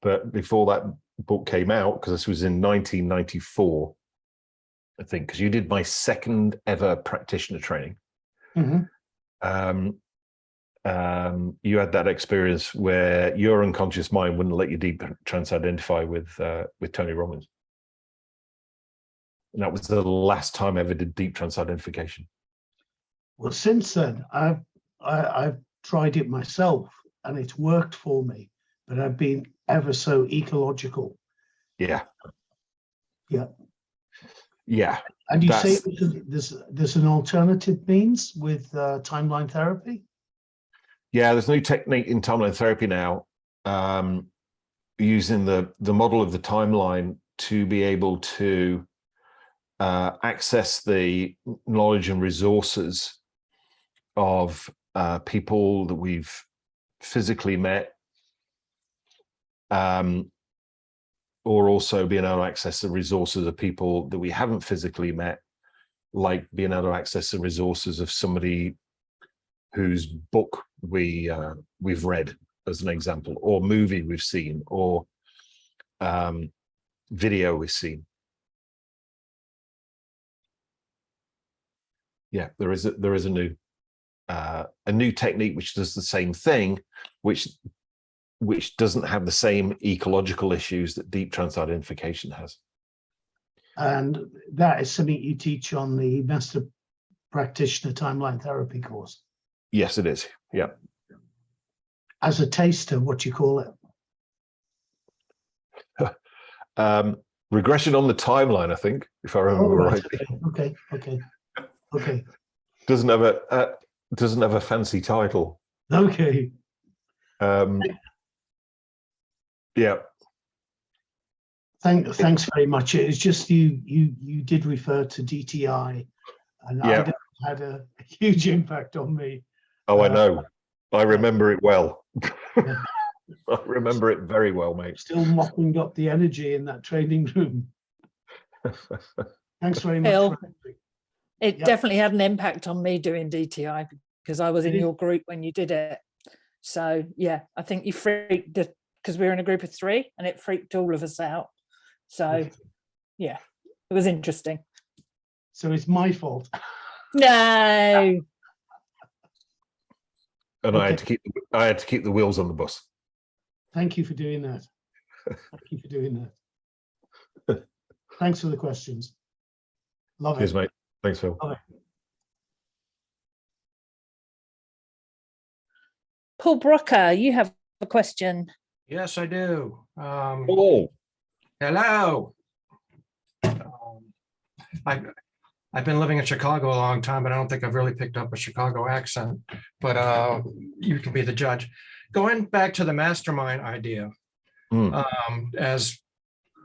But before that book came out, because this was in 1994, I think, because you did my second ever practitioner training. You had that experience where your unconscious mind wouldn't let you deep trans identify with Tony Robbins. And that was the last time I ever did deep trans identification. Well, since then, I've tried it myself, and it's worked for me. But I've been ever so ecological. Yeah. Yeah. Yeah. And you say there's an alternative means with timeline therapy? Yeah, there's a new technique in timeline therapy now, using the model of the timeline to be able to access the knowledge and resources of people that we've physically met, or also being able to access the resources of people that we haven't physically met, like being able to access the resources of somebody whose book we've read, as an example, or movie we've seen, or video is seen. Yeah, there is a new technique which does the same thing, which doesn't have the same ecological issues that deep transidentification has. And that is something you teach on the Master Practitioner Timeline Therapy course. Yes, it is. Yeah. As a taster, what do you call it? Regression on the timeline, I think, if I remember right. rightly. Okay. Doesn't have a fancy title. Okay. Yeah. Thanks very much. It's just you did refer to DTI, and Yeah. it had a huge impact on me. Oh, I know. I remember it well. Yeah. I remember it very well, mate. Still mopping up the energy in that training room. Thanks very much. Phil, it Yep. definitely had an impact on me doing DTI because I was in Really? your group when you did it. So yeah, I think you freaked because we were in a group of 3 and it freaked all of us out. So yeah, it was interesting. So it's my fault. No. And I had to keep the wheels on the bus. Thank you for doing that. Thank you for doing that. Thanks for the questions. Love Cheers, it. mate. Thanks, Phil. Love it. Paul Brocker, you have a question. Yes, I do. Oh, Hello. I've been living in Chicago a long time, but I don't think I've really picked up a Chicago accent. But you can be the judge. Going back to the mastermind idea, as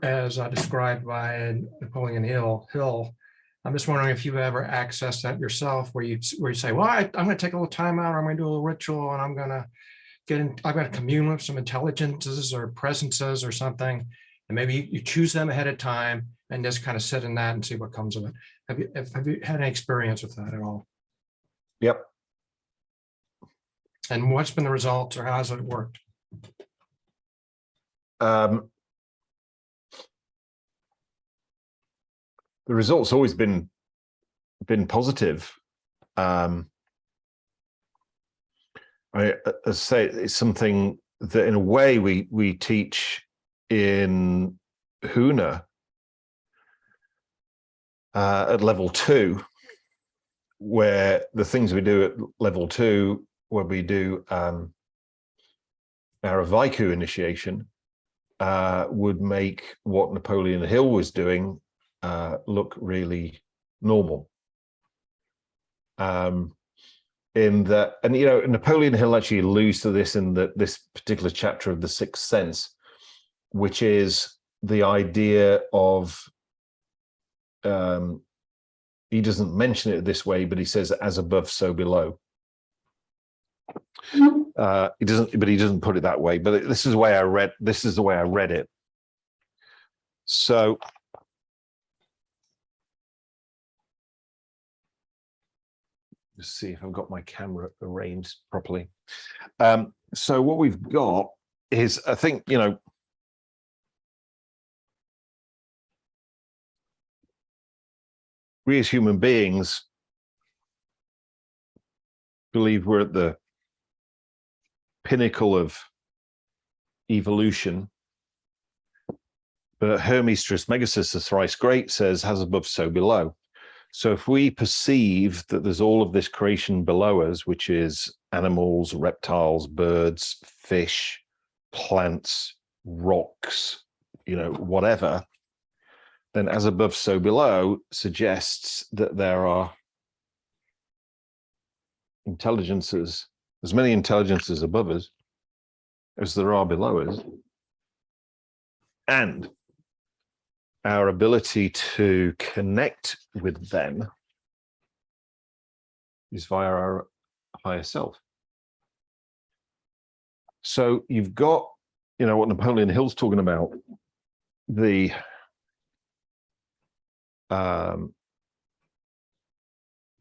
described by Napoleon Hill, I'm just wondering if you ever accessed that yourself, where you say, well, I'm going to take a little time out, or I'm going to do a little ritual, and I'm going to commune with some intelligences or presences or something, and maybe you choose them ahead of time and just kind of sit in that and see what comes of it. Have you had any experience with that at all? yep. And what's been the results, or how's it worked? The results always been positive. As I say, it's something that in a way we teach in Huna at level 2, where the things we do at level 2, where we do our Vaiku initiation, would make what Napoleon Hill was doing look really normal. In that, and Napoleon Hill actually alludes to this in this particular chapter of The Sixth Sense, which is the idea of, he doesn't mention it this way, but he says, as above, so below. He doesn't put it that way, but this is the way I read it. So just see if I've got my camera arranged properly. So what we've got is, I think, we as human beings believe we're at the pinnacle of evolution. But Hermes Trismegistus, the thrice great, says, as above, so below. So if we perceive that there's all of this creation below us, which is animals, reptiles, birds, fish, plants, rocks, whatever, then as above, so below suggests that there are intelligences, as many intelligences above us as there are below us. And our ability to connect with them is via our higher self. So you've got, what Napoleon Hill's talking about, the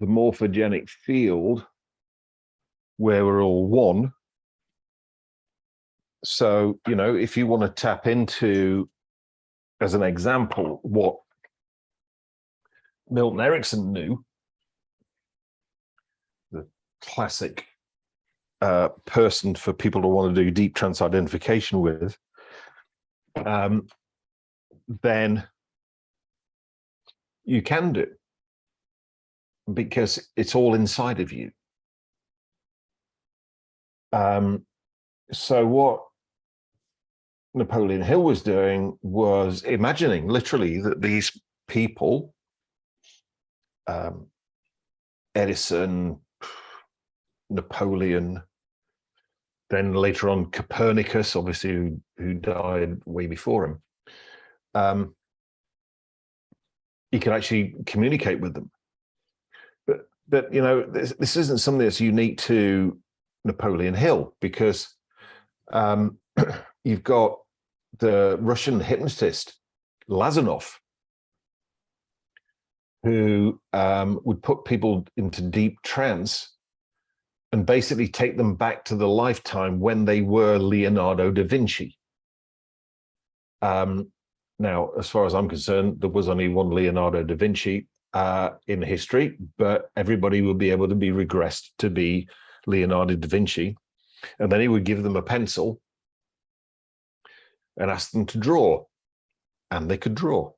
morphogenic field where we're all one. So, if you want to tap into as an example, what Milton Erickson knew, the classic person for people to want to do deep trance identification with, then you can do, because it's all inside of you. So what Napoleon Hill was doing was imagining literally that these people, Edison, Napoleon, then later on Copernicus, obviously, who died way before him, he could actually communicate with them. But you know, this isn't something that's unique to Napoleon Hill, because you've got the Russian hypnotist Lazarov, who would put people into deep trance and basically take them back to the lifetime when they were Leonardo da Vinci. Now, as far as I'm concerned, there was only one Leonardo da Vinci in history, but everybody will be able to be regressed to be Leonardo da Vinci. And then he would give them a pencil and ask them to draw, and they could draw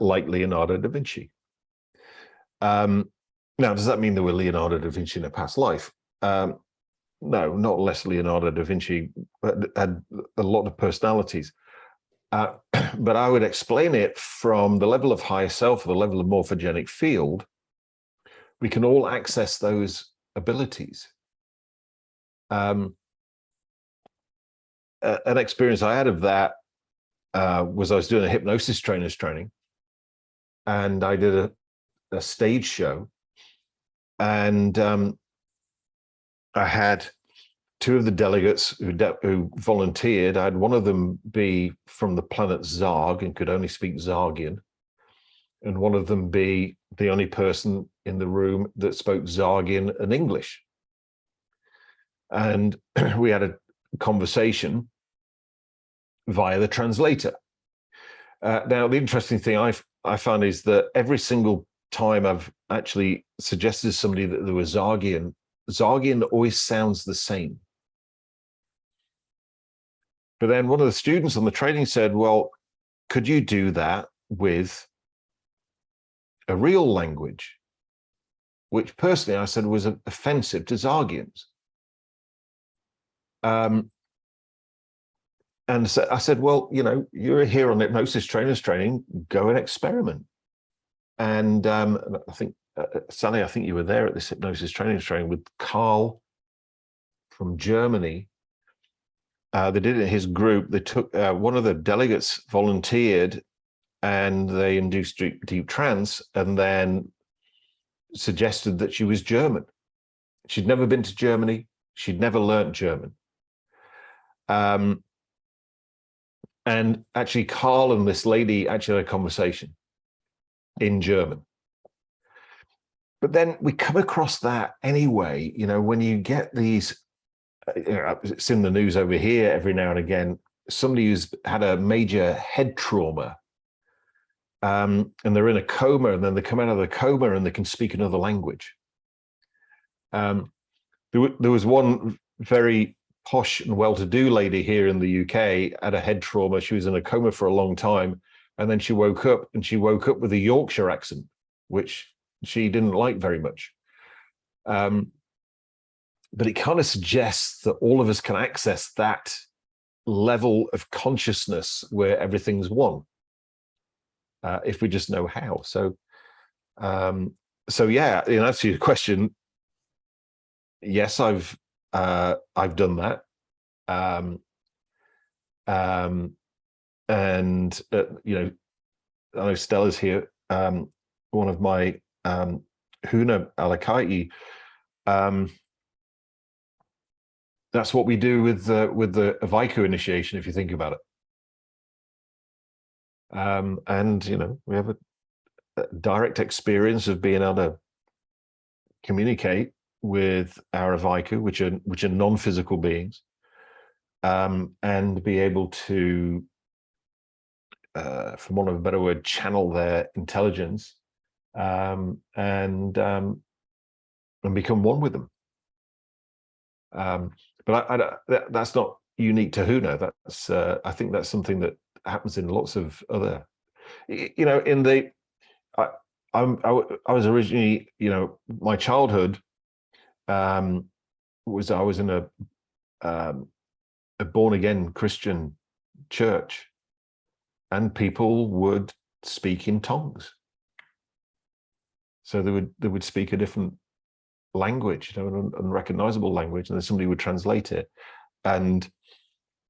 like Leonardo da Vinci. Now, does that mean they were Leonardo da Vinci in a past life? No, not less. Leonardo da Vinci had a lot of personalities. But I would explain it from the level of higher self, the level of morphogenic field. We can all access those abilities. An experience I had of that was I was doing a hypnosis trainer's training, and I did a stage show, and I had two of the delegates who volunteered. I had one of them be from the planet Zarg and could only speak Zargian, and one of them be the only person in the room that spoke Zargian and English. And we had a conversation via the translator. Now, the interesting thing I found is that every single time I've actually suggested to somebody that there was Zargian always sounds the same. But then one of the students on the training said, well, could you do that with a real language? Which personally I said was offensive to Zargians. And so I said, well, you know, you're here on hypnosis trainers training, go and experiment. And I think, Sally, I think you were there at this hypnosis training with Carl from Germany. They did it in his group. They took one of the delegates volunteered, and they induced deep trance, and then suggested that she was German. She'd never been to Germany. She'd never learned German. And actually, Carl and this lady actually had a conversation in German. But then we come across that anyway, you know, when you get these, you know, it's in the news over here every now and again, somebody who's had a major head trauma, and they're in a coma, and then they come out of the coma and they can speak another language. There was one very posh and well-to-do lady here in the UK, had a head trauma. She was in a coma for a long time, and then she woke up, and she woke up with a Yorkshire accent, which she didn't like very much. But it kind of suggests that all of us can access that level of consciousness where everything's one, if we just know how. So yeah, in answer to your question, yes, I've done that, and you know, I know Stella's here. One of my Huna Alakaiti. That's what we do with the Avaiku initiation, if you think about it. And you know, we have a direct experience of being able to communicate with our Avaiku, which are non-physical beings, and be able to from want of a better word, channel their intelligence and become one with them. But that's not unique to Huno. That's I think that's something that happens in lots of other, you know, in the I was originally, you know, my childhood was I was in a born again Christian church, and people would speak in tongues. So they would speak a different language, you know, an unrecognizable language, and then somebody would translate it. And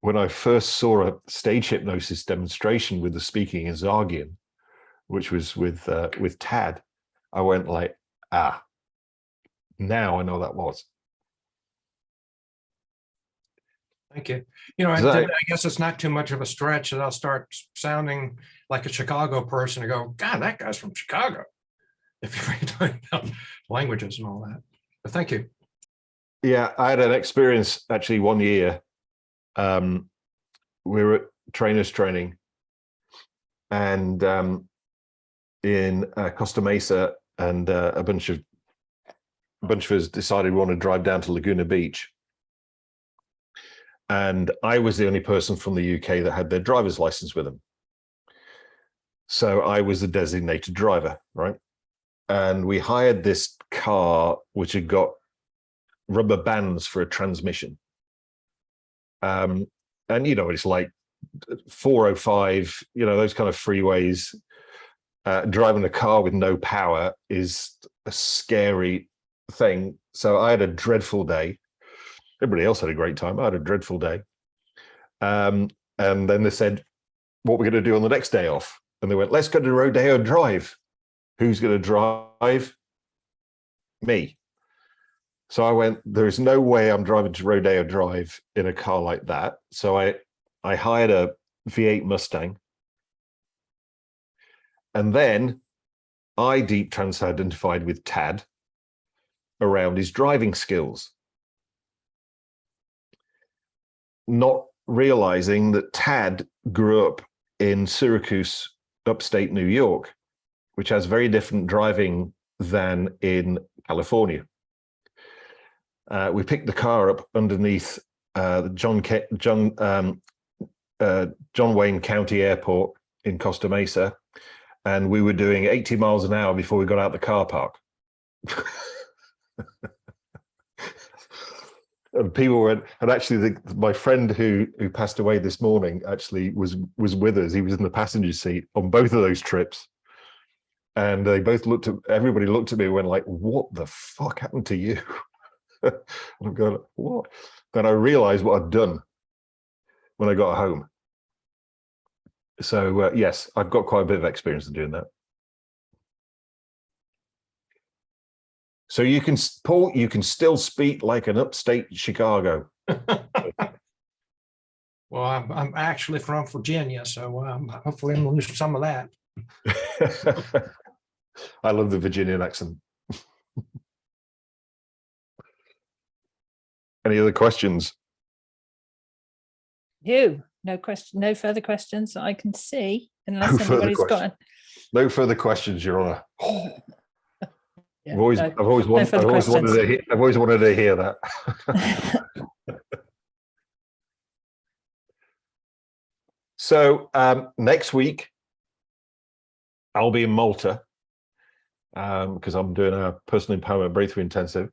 when I first saw a stage hypnosis demonstration with the speaking in Zargian, which was with Tad, I went like, ah, now I know that was. Thank you. You know, I guess it's not too much of a stretch that I'll start sounding like a Chicago person and go, God, that guy's from Chicago. If you're really talking about languages and all that. But thank you. Yeah, I had an experience actually one year. We were at trainers training, and in Costa Mesa, and a bunch of us decided we want to drive down to Laguna Beach. And I was the only person from the UK that had their driver's license with them. So I was the designated driver, right? And we hired this car, which had got rubber bands for a transmission. And, you know, it's like 405, you know, those kind of freeways. Driving a car with no power is a scary thing. So I had a dreadful day. Everybody else had a great time. I had a dreadful day. And then they said, what we're going to do on the next day off. And they went, let's go to Rodeo Drive. Who's going to drive? Me. So I went, there is no way I'm driving to Rodeo Drive in a car like that. So I hired a V8 Mustang. And then I deep trans-identified with Tad around his driving skills, not realizing that Tad grew up in Syracuse, upstate New York, which has very different driving than in California. We picked the car up underneath John Wayne County Airport in Costa Mesa, and we were doing 80 miles an hour before we got out the car park. And people went, and actually my friend who passed away this morning actually was with us. He was in the passenger seat on both of those trips. And they both everybody looked at me and went like, what the fuck happened to you? And I'm going, what? Then I realized what I'd done when I got home. So yes, I've got quite a bit of experience in doing that. So you can, Paul, you can still speak like an upstate Chicago. Well, I'm actually from Virginia, so hopefully I'm losing some of that. I love the Virginian accent. Any other questions? No further questions that I can see, unless anybody's got. No further questions, Your Honour. Yeah, I've always wanted to hear that. So next week, I'll be in Malta because I'm doing a personal empowerment breakthrough intensive.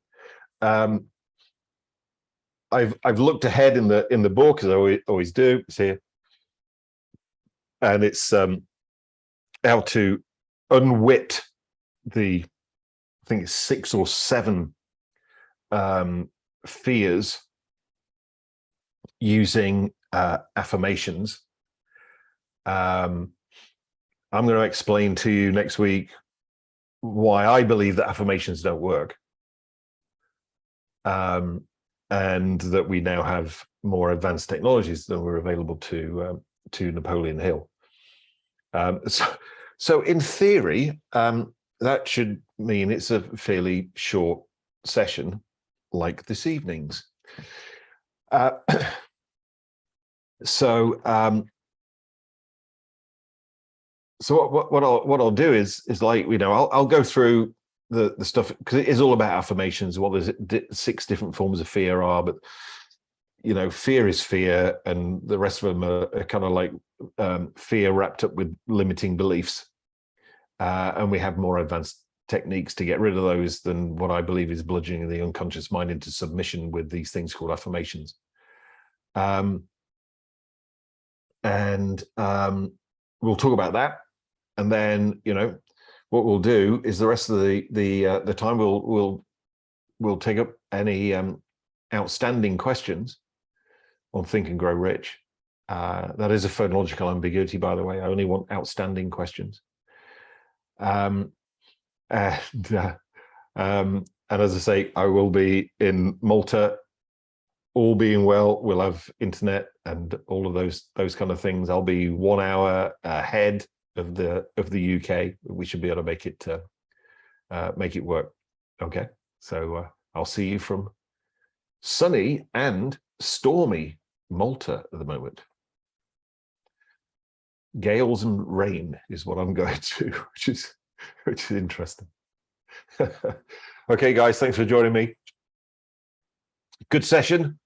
I've looked ahead in the book, as I always do. It's here, and it's how to unwit the, I think it's 6 or 7 fears using affirmations. I'm going to explain to you next week why I believe that affirmations don't work. And that we now have more advanced technologies than were available to Napoleon Hill. So in theory, that should mean it's a fairly short session, like this evening's. So So what I'll do is like, you know, I'll go through the stuff, because it is all about affirmations. What there's 6 different forms of fear are, but you know, fear is fear, and the rest of them are kind of like fear wrapped up with limiting beliefs. And we have more advanced techniques to get rid of those than what I believe is bludgeoning the unconscious mind into submission with these things called affirmations. And we'll talk about that. And then, you know, what we'll do is the rest of the time we'll take up any outstanding questions on Think and Grow Rich. That is a phonological ambiguity, by the way. I only want outstanding questions. And as I say, I will be in Malta. All being well, we'll have internet and all of those kind of things. I'll be 1 hour ahead of the UK. We should be able to make it work. Okay, so I'll see you from sunny and stormy Malta at the moment. Gales and rain is what I'm going to, which is interesting. Okay, guys, thanks for joining me. Good session.